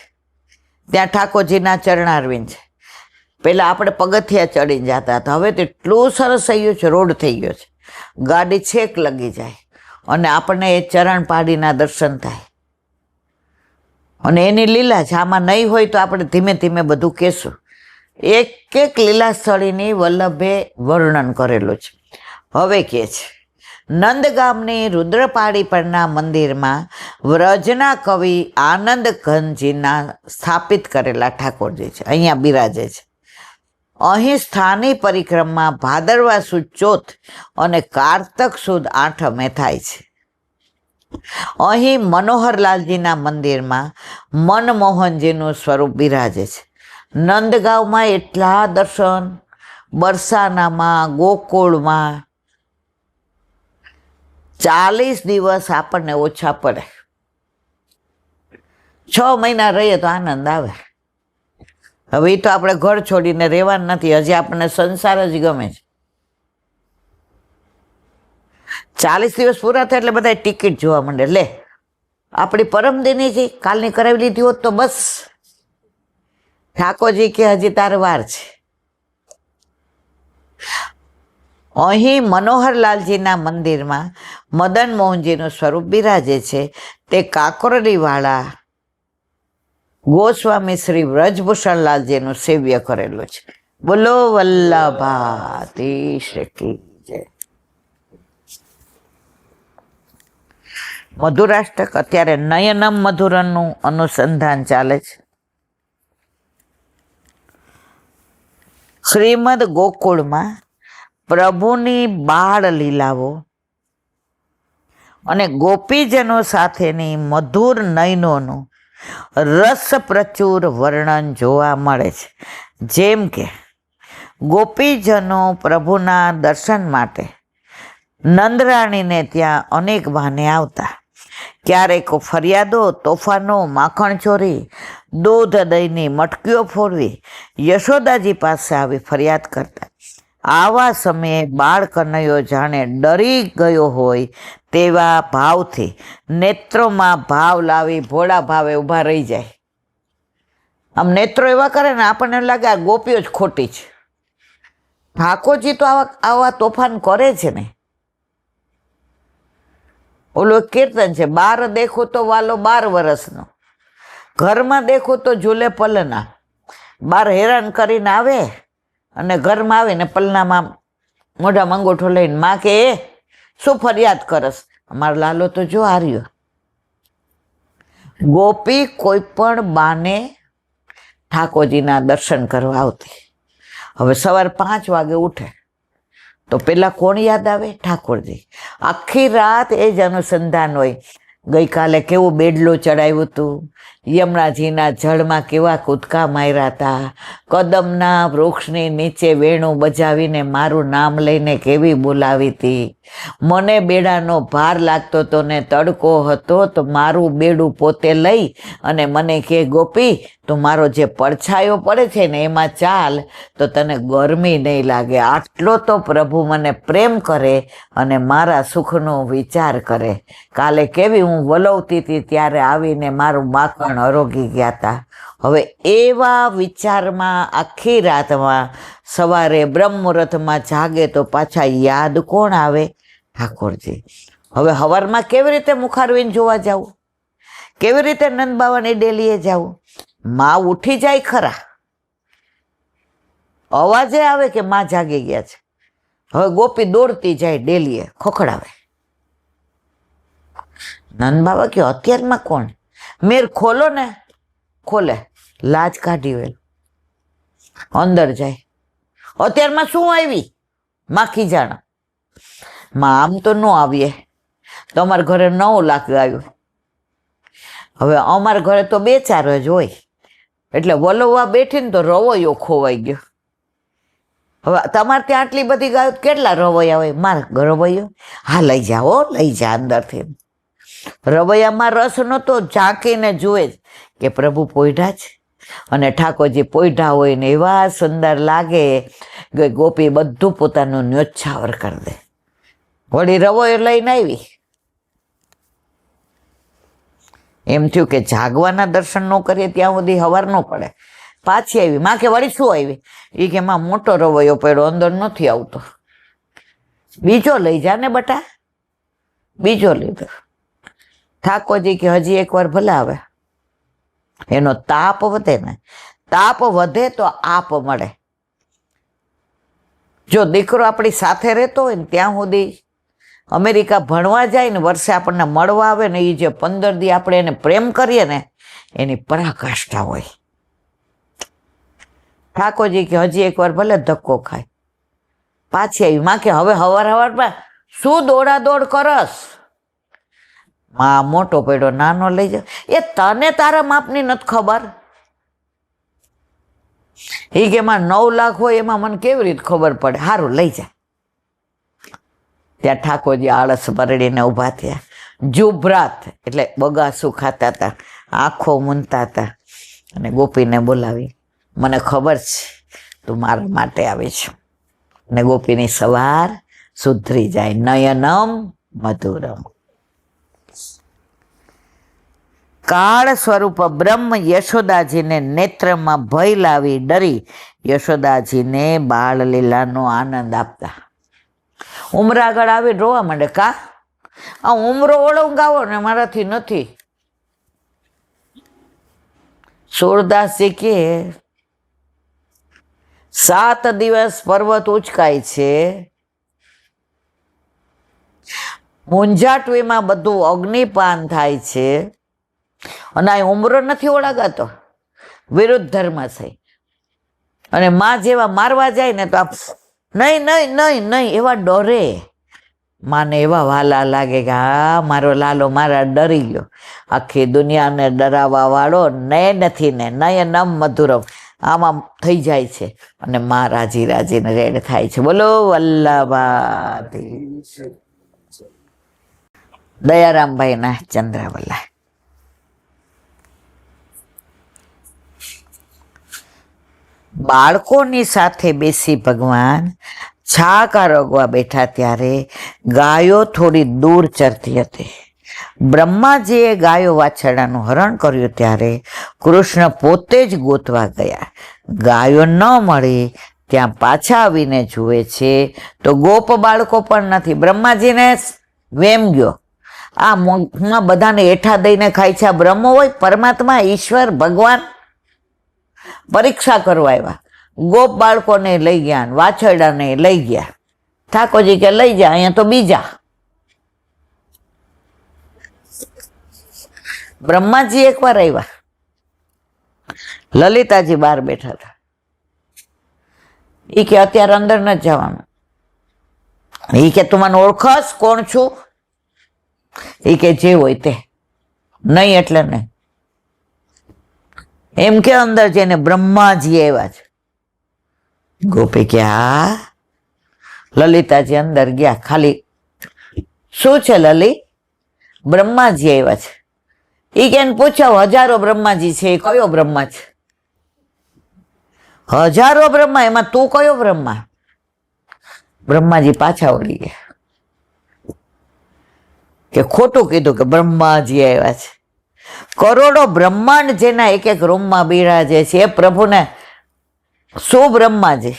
ત્યાં ઠાકોરજીના ચરણારવિંદ છે. પહેલાં આપણે પગથિયા ચડીને જતા હતા, હવે તો એટલું સરસ થઈ ગયું છે, રોડ થઈ ગયો છે, ગાડી છેક લગી જાય અને આપણને એ ચરણ પાડીના દર્શન થાય. અને એની લીલા છે, આમાં નહીં હોય તો આપણે ધીમે ધીમે બધું કહેશું. એક એક લીલા સ્થળીની વલ્લભે વર્ણન કરેલું છે. હવે કહે છે, નંદગામની રુદ્રપહાડી પરના મંદિરમાં વ્રજના કવિ આનંદ ઘનજીના સ્થાપિત કરેલા ઠાકોરજી છે, અહીંયા બિરાજે છે. અહીં સ્થાની પરિક્રમા ભાદરવા સુદ ચોથ અને કારતક સુદ આઠમે થાય છે. અહીં મનોહરલાલજીના મંદિરમાં મનમોહનજીનું સ્વરૂપ બિરાજે છે. નંદગાંવમાં એટલા દર્શન, બરસાનામાં, ગોકુળમાં 40 દિવસ આપણને ઓછા પડે. 6 મહિના રહીએ તો આનંદ આવે. હવે એ તો આપણે ઘર છોડીને રહેવાનું નથી, હજી આપણને સંસાર જ ગમે છે. 40 દિવસ પૂરા થાય એટલે બધા ટિકિટ જોવા માંડે, લે આપણી પરમદિની છે, કાલની કરાવી લીધી હોત તો બસ. ઠાકોરજી કે હજી તાર વાર છે. અહીં મનોહરલાલજીના મંદિરમાં મદન મોહનજીનું સ્વરૂપ બિરાજે છે. તે કાકોરીવાળા ગોસ્વામી શ્રી વ્રજભૂષણલાલજીનું સેવ્ય કરેલું છે. બોલો વલ્લભાધીશ કી જય. મધુરાષ્ટક અત્યારે નયનમ મધુરનનું અનુસંધાન ચાલે છે. શ્રીમદ ગોકુળમાં પ્રભુની બાળ લીલાઓ અને ગોપીજનો સાથેની મધુર નયનોનું રસ પ્રચુર વર્ણન જોવા મળે છે. જેમ કે ગોપીજનો પ્રભુના દર્શન માટે નંદરાણીને ત્યાં અનેક બહાને આવતા. ક્યારેક ફરિયાદો, તોફાનો, માખણ ચોરી, દૂધ દહીંની મટકીઓ ફોડવી યશોદાજી પાસે આવી ફરિયાદ કરતા. આવા સમયે બાળ કનૈયો જાણે ડરી ગયો હોય તેવા ભાવથી નેત્રોમાં ભાવ લાવી ભોળા ભાવે ઊભા રહી જાય. આમ નેત્રો એવા કરે ને આપણને લાગે આ ગોપીઓ જ ખોટી છે. ઠાકોરજી તો આવા તોફાન કરે છે ને. ઓલું કીર્તન છે, 12 દેખો તો વાલો 12 વર્ષનો, ઘરમાં દેખો તો ઝૂલે પલના. 12 હેરાન કરીને આવે અને ઘરમાં આવીને પલનામાં મોઢામાં અંગૂઠો લઈને માં કે એ શું ફરિયાદ કરસ, અમારો લાલો તો જો હાર્યો. ગોપી કોઈ પણ બાને ઠાકોરજીના દર્શન કરવા આવતી. હવે સવાર 5 વાગે ઉઠે તો પેલા કોણ યાદ આવે? ઠાકોરજી. આખી રાત એ જ અનુસંધાન હોય. ગઈકાલે કેવું બેડલું ચડાવ્યું હતું, યમુનાજીના જળમાં કેવા કૂદકા માર્યા હતા, કદમના વૃક્ષની નીચે વેણું બજાવીને મારું નામ લઈને કેવી બોલાવી હતી, મને બેડાનો ભાર લાગતો હતો ને તડકો હતો તો મારું બેડું પોતે લઈ અને મને કે ગોપી તું મારો જે પડછાયો પડે છે ને એમાં ચાલ તો તને ગરમી નહીં લાગે. આટલો તો પ્રભુ મને પ્રેમ કરે અને મારા સુખનો વિચાર કરે. કાલે કેવી હું વલોવતી હતી ત્યારે આવીને મારું માખણ આરોગી ગયા હતા. હવે એવા વિચારમાં આખી રાતમાં સવારે બ્રહ્મ મુહૂર્તમાં જાગે તો પાછા યાદ કોણ આવે? ઠાકોરજી. હવે હવારમાં કેવી રીતે મુખારવીને જોવા જવું, કેવી રીતે નંદ બાવાની ડેલીએ જવું? માં ઉઠી જાય ખરા, અવાજે આવે કે માં જાગી ગયા છે. હવે ગોપી દોડતી જાય ડેલીએ, ખોખડાવે. નંદ બાબા કે અત્યારમાં કોણ? મેર ખોલો ને, ખોલે, લાજ કાઢી વેલ અંદર જાય. અત્યારમાં શું આવી? માખી જાણ. માં આમ તો ન આવીએ, તમારા ઘરે 9 લાખ આવ્યું. હવે અમારા ઘરે તો 2-4 જ હોય, એટલે વલોવા બેઠી ને તો રવૈયો ખોવાઈ ગયો. હવે તમારે ત્યાં આટલી બધી ગાયો, કેટલા રવૈયા હોય? મારા રવૈયો, હા લઈ જાઓ, લઈ જા અંદરથી. રવૈયામાં રસ નહોતો, ઝાંકીને જુએ જ કે પ્રભુ પોઈઢા છે, અને ઠાકોરજી પોઈઢા હોય ને એવા સુંદર લાગે. ગોપી બધું પોતાનું ન્યોછાવર કરી દે. વળી રવૈયો લઈને આવી. એમ થયું કે જાગવાના દર્શન ન કરીએ ત્યાં સુધી હવાર ન પડે. પાછી આવી. માં કે વળી શું આવી? એ કે માં મોટો રવૈયો પડ્યો, અંદર નથી આવતો. બીજો લઈ જા ને બટા. બીજો લીધો. ઠાકોરજી કે હજી એકવાર ભલે આવે. એનો તાપ વધે ને, તાપ વધે તો આપ મળે. જો દીકરો આપણી સાથે રહેતો હોય ને ત્યાં સુધી અમેરિકા ભણવા જાય ને વર્ષે આપણને મળવા આવે ને, એ જે 15 દી આપણે એને પ્રેમ કરીએ ને એની પરાકાષ્ઠા હોય. ઠાકોરજી કે હજી એકવાર ભલે ધક્કો ખાય. પાછી આવી. માં કે હવે હવારમાં શું દોડા દોડ કરસ? માં મોટો પડ્યો, નાનો લઈ જાવ. એ તને તારા માપની નથી ખબર? એ કે એમાં 9 લાખ હોય, એમાં મને કેવી રીતે ખબર પડે? સારું લઈ જા. ત્યાં ઠાકોરજી આળસ પરડીને ઊભા થયા. જુભરાત એટલે બગાસું ખાતા હતા, આંખો મૂંદતા હતા. અને ગોપીને બોલાવી, મને ખબર છે તું મારા માટે આવી છું. અને ગોપીની સવાર સુધરી જાય. નયનમ મધુરમ. કાળ સ્વરૂપ બ્રહ્મ યશોદાજીને નેત્રમાં ભય લાવી ડરી યશોદાજીને બાળ લીલાનો આનંદ આપતા. ઉમરા આગળ આવી રોવા માંડે. કા આ ઉમરો ઓળંગાવો ને મારાથી નથી. સુરદાસજી કે 7 દિવસ પર્વત ઉચકાય છે, મુંજાટવીમાં બધું અગ્નિપાન થાય છે, અને આ ઉમરો નથી ઓળગાતો. વિરુદ્ધ ધર્મ છે. અને માં જેવા મારવા જાય ને તો આપ નહીં નહીં નહીં નહીં એવા ડરે. માને એવા વાલા લાગે કે હા મારો લાલો મારા ડરી ગયો. આખી દુનિયાને ડરાવવા વાળો નથી ને નયનમ મધુરમ આમાં થઈ જાય છે. અને માં રાજી રાજીને રેડ થાય છે. બોલો વલ્લભાધીશ. દયારામભાઈ ના ચંદ્રવલ્લા. બાળકોની સાથે બેસી ભગવાન છાક આરોગવા બેઠા ત્યારે ગાયો થોડી દૂર ચરતી હતી. બ્રહ્માજીએ ગાયો વાછરડાનું હરણ કર્યું ત્યારે કૃષ્ણ પોતે જ ગોતવા ગયા. ગાયો ન મળી ત્યાં પાછા આવીને જુએ છે તો ગોપ બાળકો પણ નથી. બ્રહ્માજીને વેમ ગયો, આ મોંમાં બધાને એઠા દઈને ખાય છે. આ બ્રહ્મ હોય, પરમાત્મા, ઈશ્વર, ભગવાન પરીક્ષા કરવા આવ્યા. ગોપ બાળકોને લઈ ગયા, વાછરડાને લઈ ગયા. ઠાકોરજી કે લઈ જા, અહીંયા તો બીજા. બ્રહ્માજી એકવાર આવ્યા, લલિતાજી બહાર બેઠા હતા. એ કે અત્યારે અંદર નથી જવાનું. એ કે તું મને ઓળખસ કોણ છું? એ કે જે હોય તે. નહીં એટલે નહીં. એમ કે અંદર જઈને બ્રહ્માજી આવ્યા છે. ગોપી કે હા. લલિતાજી અંદર ગયા. ખાલી શું છે લલિત? બ્રહ્માજી આવ્યા છે. એ કે પૂછાવ, હજારો બ્રહ્માજી છે, એ કયો બ્રહ્મા છે? હજારો બ્રહ્મા, એમાં તું કયો બ્રહ્મા? બ્રહ્માજી પાછા વળી ગયા કે ખોટું કીધું કે બ્રહ્માજી આવ્યા છે. કરોડો બ્રહ્માંડ જેના એક એક રૂમમાં બિરાજે છે એ પ્રભુને શું બ્રહ્માજી?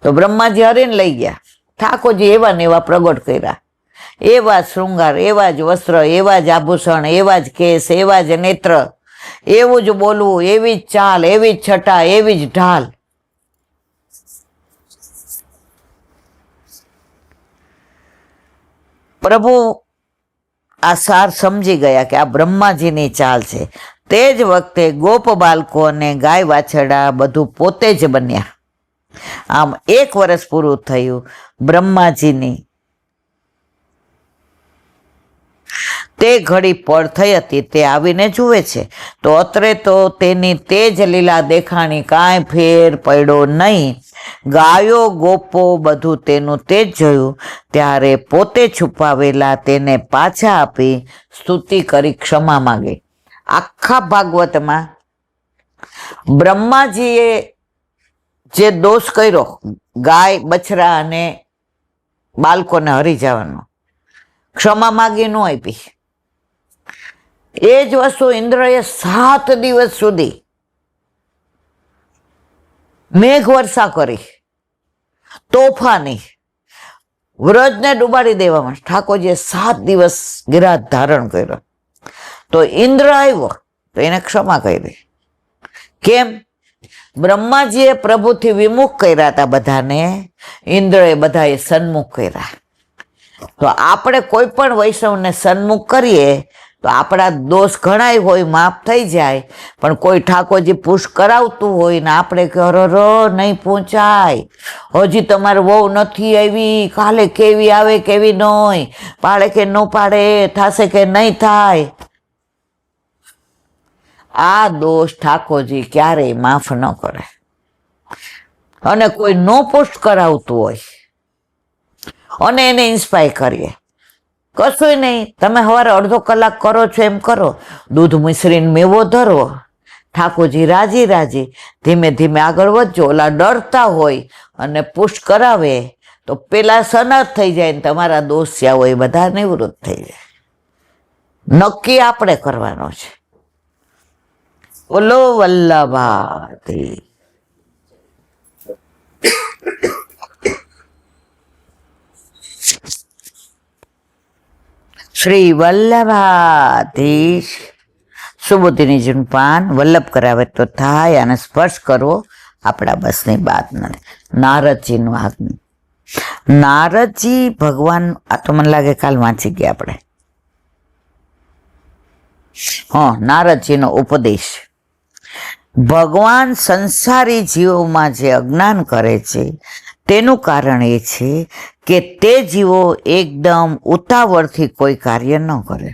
તો બ્રહ્માજી હરીને લઈ ગયા. ઠાકોરજી એવા ને એવા પ્રગટ કર્યા. એવા જ શૃંગાર, એવા જ વસ્ત્ર, એવા જ આભૂષણ, એવા જ કેસ, એવા જ નેત્ર, એવું જ બોલવું, એવી જ ચાલ, એવી જ છટા, એવી જ ઢાલ. પ્રભુ આ સાર સમજી ગયા કે આ બ્રહ્માજીની ચાલ છે. તે જ વખતે ગોપ બાળકો અને ગાય વાછરડા બધું પોતે જ બન્યા. આમ 1 વર્ષ પૂરું થયું. બ્રહ્માજીની તે ઘડી પળ થઈ હતી. તે આવીને જુએ છે તો અત્રે તો તેની તેજ લીલા દેખાણી, કાંઈ ફેર પડ્યો નહીં. ગાયો ગોપો બધું તેનું તેજ જોયું ત્યારે પોતે છુપાવેલા તેને પાછા આપી સ્તુતિ કરી ક્ષમા માંગી. આખા ભાગવતમાં બ્રહ્માજીએ જે દોષ કર્યો, ગાય બછરા અને બાળકોને હરી જવાનો, ક્ષમા માગી ન આપી. એ જ વસ્તુ ઇન્દ્રએ 7 દિવસ સુધી મેઘ વર્ષા કરી, તોફાની, વ્રજને ડૂબાડી દેવામાં. ઠાકોરજીએ 7 દિવસ ગિરાજ ધારણ કર્યો. તો ઇન્દ્ર આવ્યો તો એને ક્ષમા કરી. કેમ? બ્રહ્માજીએ પ્રભુથી વિમુખ કર્યા હતા બધાને, ઇન્દ્રએ બધાએ સન્મુખ કર્યા. તો આપણે કોઈ પણ વૈષ્ણવને સન્મુખ કરીએ તો આપણા દોષ ઘણાય હોય, માફ થઈ જાય. પણ કોઈ ઠાકોરજી પુશ કરાવતું હોય ને આપણે કે અરર નહીં પહોંચાય, હજી તમારે વહુ નથી આવી, કાલે કેવી આવે કેવી નહીં, પાડે કે ન પાડે, થશે કે નહીં થાય, આ દોષ ઠાકોરજી ક્યારેય માફ ન કરે. અને કોઈ નો પુશ કરાવતું હોય અને એને ઇન્સ્પાયર કરીએ, કશું નહીં, તમે સવારે અડધો કલાક કરો છો એમ કરો, દૂધ મિશ્રીને મેવો ધરો, ઠાકોરજી રાજી રાજી, ધીમે ધીમે આગળ વધજો. ઓલા ડરતા હોય અને પુશ કરાવે તો પેલા સનાત થઈ જાય ને તમારા દોષ જ્યાં હોય બધા નિવૃત્ત થઈ જાય. નક્કી આપણે કરવાનો છે. બોલો વલ્લભાથી. શ્રી વલ્લભાધીશ. સુબોધીની જુનપાન વલ્લભ કરાવે તો થાય, અને સ્પર્શ કરવો આપણા બસની વાત નથી. નારદજીનું આજ્ઞા. નારદજી ભગવાન, આ તો મને લાગે કાલ વાંચી ગયા આપણે. નારદજીનો ઉપદેશ. ભગવાન સંસારી જીવોમાં જે અજ્ઞાન કરે છે તેનું કારણ એ છે કે તે જીવો એકદમ ઉતાવળથી કોઈ કાર્ય ન કરે.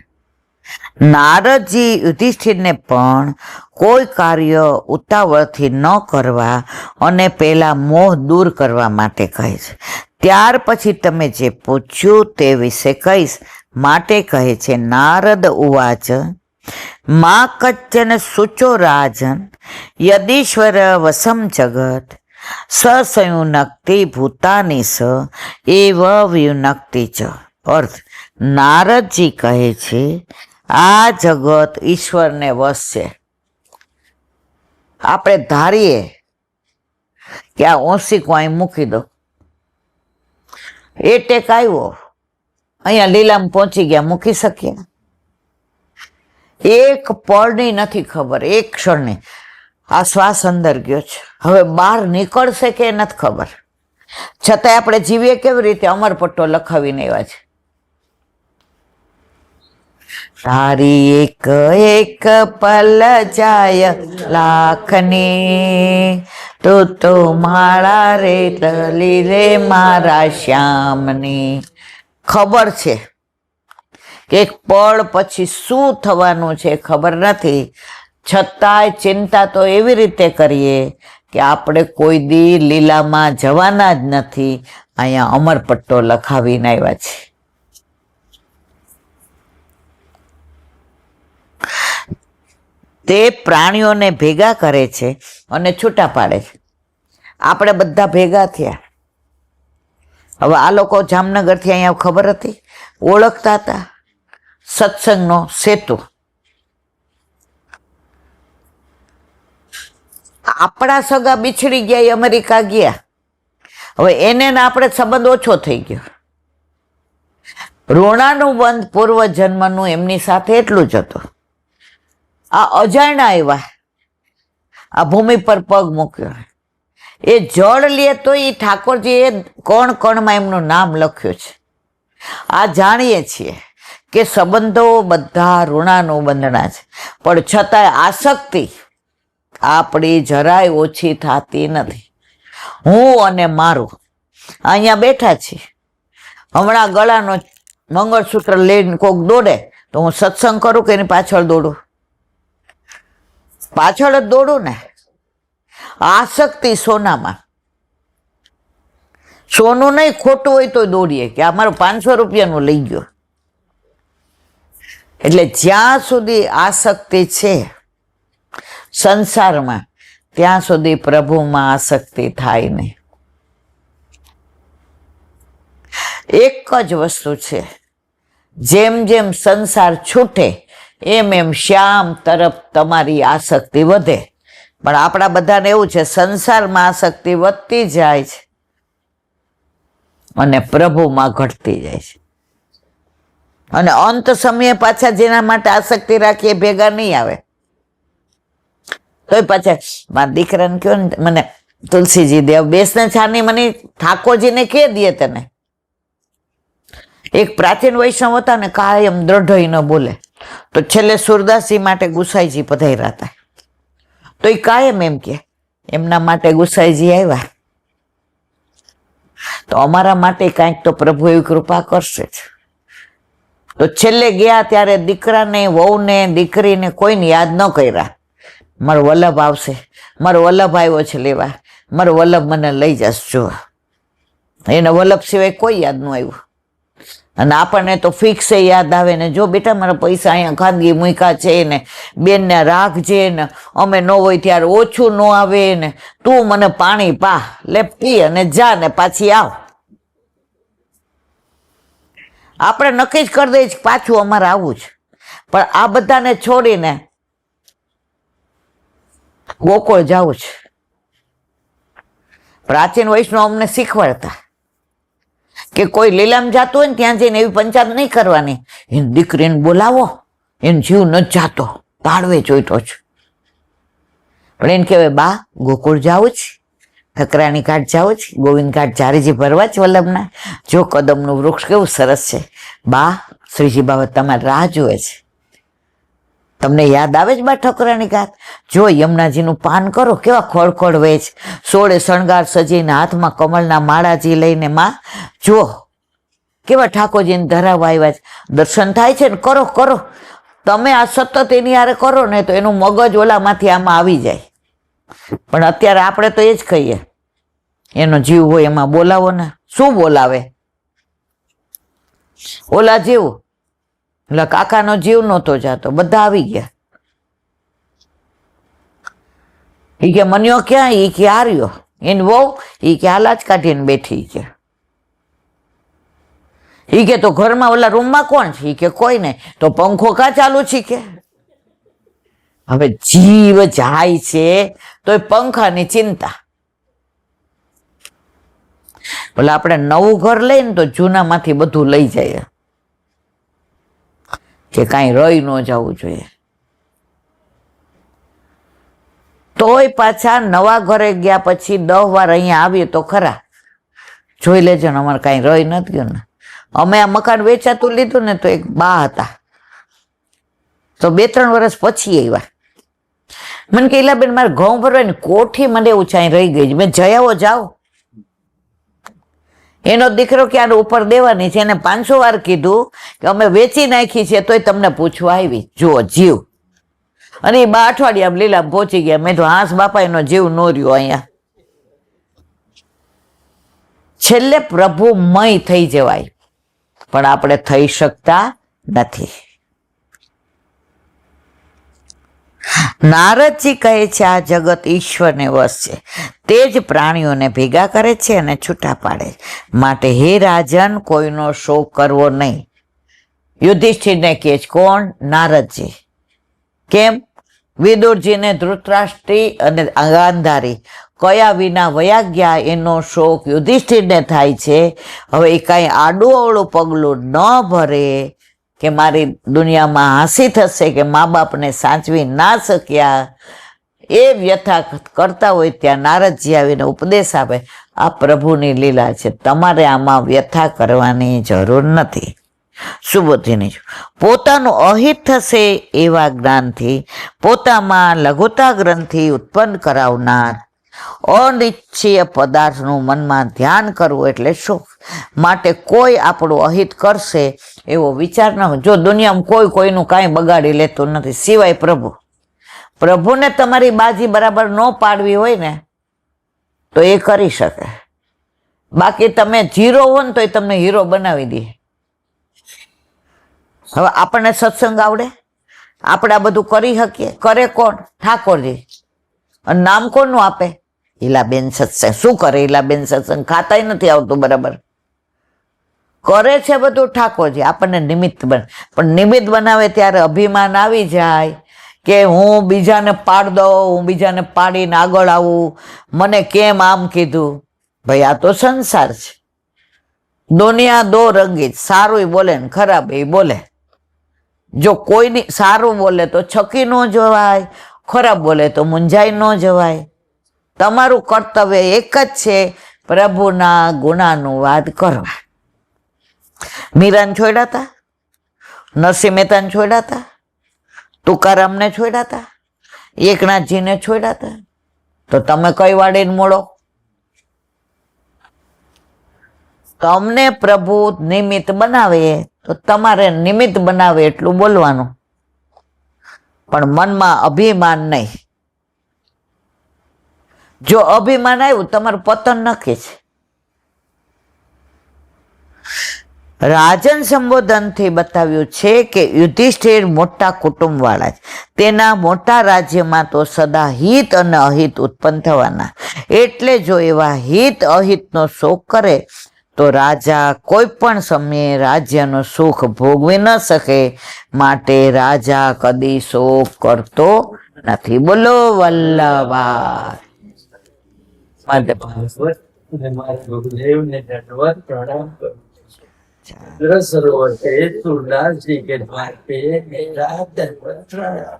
નારદજી યુધિષ્ઠિરને પણ કોઈ કાર્ય ઉતાવળથી ન કરવા અને પહેલા મોહ દૂર કરવા માટે કહે છે. ત્યાર પછી તમે જે પૂછ્યું તે વિશે કહીશ માટે કહે છે. નારદ ઉવાચ મા કચ્ચન શુચો રાજન યદીશ્વર વસમ જગત સસયુનક્તિ ભૂતાની સ એવ વિયુનક્તિ ચ. અર્થ, નારદજી કહે છે આ જગત ઈશ્વરને વશ છે. આપણે ધારીએ કે આ ઓશિકો અહીં મૂકી દો, એ ટેક આવ્યો, અહીંયા લીલામાં પહોંચી ગયા, મૂકી શકીએ? એક પળની નથી ખબર, એક ક્ષણની. આ શ્વાસ અંદર ગયો છે, હવે બહાર નીકળશે કે નથી ખબર, છતાંય આપણે જીવીએ કેવી રીતે? અમરપટ્ટો લખાવીને આવ્યા છે. તારી એક એક પલ જાય લાખની, તું તો માળા રે તલી રે મારા શ્યામની. ખબર છે કે એક પળ પછી શું થવાનું છે ખબર નથી, છતાંય ચિંતા તો એવી રીતે કરીએ કે આપણે કોઈ દી લીલામાં જવાના જ નથી, અહીંયા અમરપટ્ટો લખાવીને આવ્યા છે. તે પ્રાણીઓને ભેગા કરે છે અને છૂટા પાડે છે. આપણે બધા ભેગા થયા. હવે આ લોકો જામનગરથી અહીંયા ખબર હતી, ઓળખતા હતા, સત્સંગનો સેતુ. આપણા સગા બિછડી ગયા, એ અમેરિકા ગયા, હવે એને આપણે સંબંધ ઓછો થઈ ગયો. ઋણાનું બંધ પૂર્વ જન્મનું એમની સાથે એટલું જ હતું. આ અજાણ્યા આવ્યા, આ ભૂમિ પર પગ મૂક્યો, એ જળ લે તો એ ઠાકોરજીએ કણ કણમાં એમનું નામ લખ્યું છે. આ જાણીએ છીએ કે સંબંધો બધા ઋણાનું બંધના છે, પણ છતાંય આસક્તિ આપણી જરાય ઓછી થતી નથી. હું અને મારું અહીંયા બેઠા છીએ, હમણાં ગળાનો મંગળસૂત્ર લઈને કોક દોડે તો હું સત્સંગ કરું કે એની પાછળ દોડું? પાછળ જ દોડું ને. આસક્તિ સોનામાં, સોનું નહીં ખોટું હોય તો દોડીએ કે અમારું 500 રૂપિયાનું લઈ ગયો. એટલે જ્યાં સુધી આસક્તિ છે સંસારમાં, ત્યાં સુધી પ્રભુમાં આસક્તિ થાય નહીં. એક જ વસ્તુ છે, જેમ જેમ સંસાર છૂટે એમ એમ શ્યામ તરફ તમારી આસક્તિ વધે. પણ આપણા બધાને એવું છે, સંસારમાં આસક્તિ વધતી જાય છે અને પ્રભુમાં ઘટતી જાય છે. અને અંત સમયે પાછા જેના માટે આસક્તિ રાખીએ ભેગા નહીં આવે. તોય પાછા મારા દીકરાને કહો ને, મને તુલસીજી દેવ બેસને છાની મને ઠાકોરજીને કે દે તને. એક પ્રાચીન વૈષ્ણવ હતા ને, કાયમ દ્રઢ ન બોલે, તો છેલ્લે સુરદાસજી માટે ગુસાઈજી પધાર્યા હતા. તો એ કાયમ એમ કે એમના માટે ગુસાઈજી આવ્યા તો અમારા માટે કાંઈક તો પ્રભુ એવી કૃપા કરશે જ. તો છેલ્લે ગયા ત્યારે દીકરાને, વહુને, દીકરીને કોઈને યાદ ન કર્યા. મારો વલ્લભ આવશે, મારો વલ્લભ આવ્યો છે લેવા, મારો વલ્લભ મને લઈ જશે જો. એને વલ્લભ સિવાય કોઈ યાદ ન આવ્યું. અને આપણને તો ફિક્સ યાદ આવે ને, જો બેટા મારા પૈસા અહીંયા ખાનગી મૂક્યા છે ને, બેનને રાખજે ને, અમે ન હોય ત્યારે ઓછું ન આવે ને, તું મને પાણી પા, લે પી અને જા ને પાછી આવ. આપણે નક્કી જ કરી દઈએ પાછું અમારે આવું જ. પણ આ બધાને છોડીને ગોકુળ જવું છે. પ્રાચીન વૈષ્ણવ અમને શીખવાડતા કે કોઈ લીલામ જાતું હોય ને ત્યાં જઈને એવી પંચાયત નહીં કરવાની, એની દીકરીને બોલાવો, એને જીવ ન જાતો, તાળવે જોઈતો જ. પણ એને કહેવાય, બા ગોકુળ જવું છે, ઠકરાણી ઘાટ જવું છે, ગોવિંદ ઘાટ ચારીજી ભરવા જ વલ્લભના, જો કદમનું વૃક્ષ કેવું સરસ છે, બા શ્રીજી બાબા તમારી રાહ જુએ છે. તમને યાદ આવે જ બા ઠકરાણી ઘાટ? જો યમુનાજીનું પાન કરો, કેવા ખોળખોળ વેચ, સોળે શણગાર સજીને હાથમાં કમળના માળાજી લઈને, માં જો કેવા ઠાકોરજીને ધરાવવા આવ્યા છે. દર્શન થાય છે ને, કરો કરો. તમે આ સતત એની હારે કરો ને તો એનું મગજ ઓલામાંથી આમાં આવી જાય. પણ અત્યારે આપણે તો એ જ કહીએ, એનો જીવ હોય એમાં બોલાવો ને. શું બોલાવે? ઓલા જેવું, એટલે કાકાનો જીવ નહોતો જાતો, બધા આવી ગયા. એ કે મન્યો ક્યાં? એ કે હાર્યો. એને વહુ એ કે હાલાજ કાઢીને બેઠી છે. એ કે તો ઘરમાં ઓલા રૂમમાં કોણ છે? એ કે કોઈ નહીં. તો પંખો કા ચાલુ છે? કે હવે જીવ જાય છે તો એ પંખાની ચિંતા. એટલે આપણે નવું ઘર લઈને તો જૂનામાંથી બધું લઈ જાય કે કાંઈ રહી ન જવું જોઈએ. તોય પાછા નવા ઘરે ગયા પછી 10 વાર અહીંયા આવીએ તો ખરા, જોઈ લેજો ને અમારે કાંઈ રહી નથી ગયું ને. અમે આ મકાન વેચાતું લીધું ને તો એક બા હતા, તો 2-3 વર્ષ પછી આવ્યા. મને કે બેન મારે ઘઉં ભરવાની કોઠી મને એવું ચાઈ રહી ગઈ. મેં જયાવો જાઓ. એનો દીકરો ક્યારે ઉપર દેવાની છે, એને 500 વાર કીધું કે અમે વેચી નાખી છે તોય તમને પૂછવા આવી. જુઓ જીવ. અને એ 2 અઠવાડિયા લીલામ પહોંચી ગયા. મેં તો હાસ બાપા એનો જીવ નો રહ્યો અહીંયા. છેલ્લે પ્રભુમય થઈ જવાય, પણ આપણે થઈ શકતા નથી. નારદજી કહે છે આ જગત ઈશ્વરને વશ છે, તે જ પ્રાણીઓને ભેગા કરે છે અને છૂટા પાડે. માટે હે રાજન, કોઈનો શોક કરવો નહીં. યુધિષ્ઠિરને કહે છે. કોણ? નારદજી. કેમ? વિદુરજીને ધૃતરાષ્ટ્રી અને ગાંધારી કયા વિના વયા ગયા એનો શોક યુધિષ્ઠિરને થાય છે. હવે એ કાંઈ આડું અવળું પગલું ન ભરે કે મારી દુનિયામાં હાંસી થશે કે મા બાપને સાચવી ના શક્યા, એ વ્યથા કરતા હોય ત્યાં નારદજી આવીને ઉપદેશ આપે, આ પ્રભુની લીલા છે, તમારે આમાં વ્યથા કરવાની જરૂર નથી. સુબોધીની પોતાનું અહિત થશે એવા જ્ઞાનથી પોતામાં લઘુતા ગ્રંથિ ઉત્પન્ન કરાવનાર અનિચ્છીય પદાર્થનું મનમાં ધ્યાન કરવું એટલે સુખ. માટે કોઈ આપણું અહિત કરશે એવો વિચાર ન હોય. જો દુનિયામાં કોઈ કોઈનું કાંઈ બગાડી લેતું નથી સિવાય પ્રભુ. પ્રભુને તમારી બાજી બરાબર ન પાડવી હોય ને તો એ કરી શકે. બાકી તમે ઝીરો હો ને તો એ તમને હીરો બનાવી દે. હવે આપણને સત્સંગ આવડે, આપણે આ બધું કરી શકીએ? કરે કોણ? ઠાકોરજી. અને નામ કોનું આપે? હીલાબેન સત્સંગ. શું કરે હીલાબેન સત્સંગ? ખાતાય નથી આવતું બરાબર. કરે છે બધું ઠાકોરજી, આપણને નિમિત્ત પણ નિમિત્ત બનાવે ત્યારે અભિમાન આવી જાય કે હું બીજાને પાડ દઉં, હું બીજાને પાડીને આગળ આવું, મને કેમ આમ કીધું. ભાઈ આ તો સંસાર છે. દુનિયા દો રંગી, સારું બોલે ને ખરાબ એ બોલે. જો કોઈની સારું બોલે તો છકી ન જવાય, ખરાબ બોલે તો મૂંઝાઈ ન જવાય. તમારું કર્તવ્ય એક જ છે, પ્રભુના ગુણાનુવાદ કરવા. મીરાને છોડ્યા હતા, નરસિંહ મહેતાને છોડ્યા હતા, તુકારામને છોડ્યા હતા, એકનાથજીને છોડ્યા હતા. તો તમે કઈ વાળીને મોડો? તમને પ્રભુ નિમિત્ત બનાવે તો તમારે નિમિત્ત બનાવે એટલું બોલવાનું, પણ મનમાં અભિમાન નહીં. જો અભિમાન આવ્યું તમારું પતન નક્કી છે. રાજન સંબોધનથી બતાવ્યું છે કે યુધિષ્ઠિર મોટા કુટુંબ વાળા છે. તેના મોટા રાજ્યમાં તો સદા હિત અને અહિત ઉત્પન્ન થવાના. એટલે જો એવા હિત અહિતનો શોક કરે તો રાજા કોઈ પણ સમયે રાજ્યનું સુખ ભોગવી ન શકે. માટે રાજા કદી શોક કરતો નથી. બોલો વલ્લભા सरोवर पे तुलदास जी के द्वार पे मेरा दंडवत प्रणाम.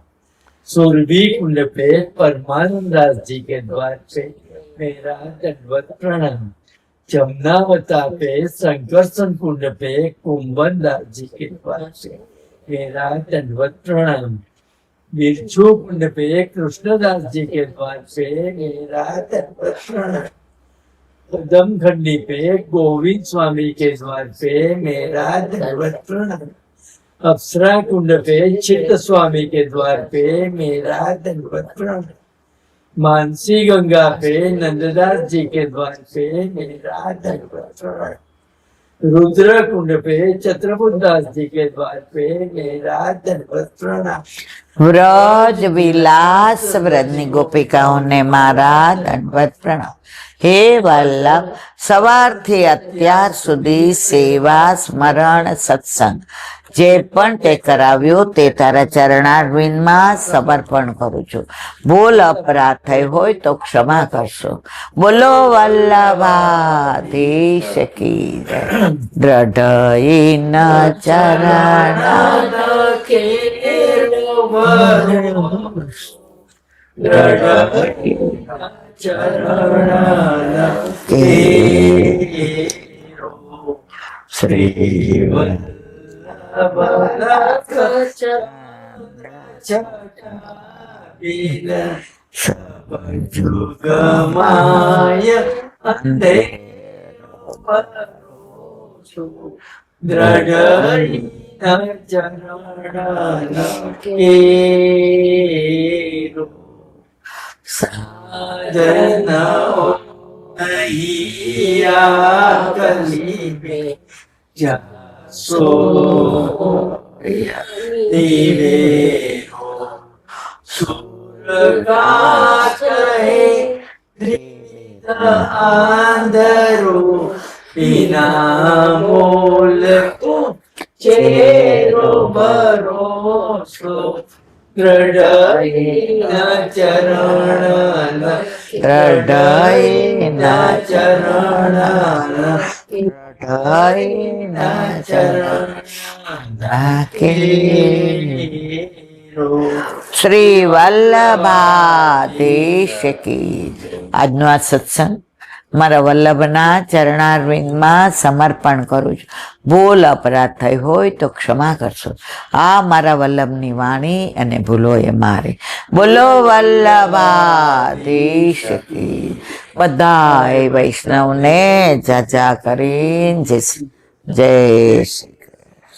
सुरभि कुंड पे परमानंद दास जी के द्वार पे मेरा दंडवत प्रणाम. जमुनावता पे संकर्षण कुंड पे कुंभन दास जी के द्वार पे मेरा दंडवत प्रणाम. बिरछू कुंड पे कृष्णदास जी के द्वार पे मेरा दंडवत प्रणाम. कदम खंडी पे गोविंद स्वामी के द्वार पे मेरा दंडवत प्रणाम. अप्सरा कुंड पे चित्त स्वामी के द्वार पे मेरा दंडवत प्रणाम. मानसी गंगा पे नंददास जी के द्वार पे मेरा दंडवत प्रणाम. रुद्र कुंड पे छत्रपुर दास जी के द्वार पे मेरा दंडवत प्रणाम. વ્રજ વિલાસ વ્રજની ગોપિકાઓને મારા દંડવત પ્રણામ. હે વલ્લભ, સવારથી અત્યાર સુધી સેવા સ્મરણ સત્સંગ જે પણ તે કરાવ્યું તે તારા ચરણારવિંદમાં સમર્પણ કરું છું. ભૂલ અપરાધ થઈ હોય તો ક્ષમા કરશો. બોલો વલ્લભાધીશ કી જય. દ્રઢઈન ચરણ શ્રી જુગમાય અંધે દ્રઢ સાધના કલીબે જસો દિવે સુરગાચ ધ્રિત આંધરો વિના મોલ ચેરો ભરોસો હૃદયના ચરણ હૃદયના ચરણ હૃદયના ચરણ રાખે. શ્રી વલ્લભાધીશ કી. આજનો આ સત્સંગ મારા વલ્લભના ચરણારવિંદમાં સમર્પણ કરું છું. ભૂલ અપરાધ થઈ હોય તો ક્ષમા કરશો. આ મારા વલ્લભની વાણી અને ભૂલો એ મારી. બોલો વલ્લભાધીશ કી. બધા એ વૈષ્ણવને જાજા કરીને જય શ્રી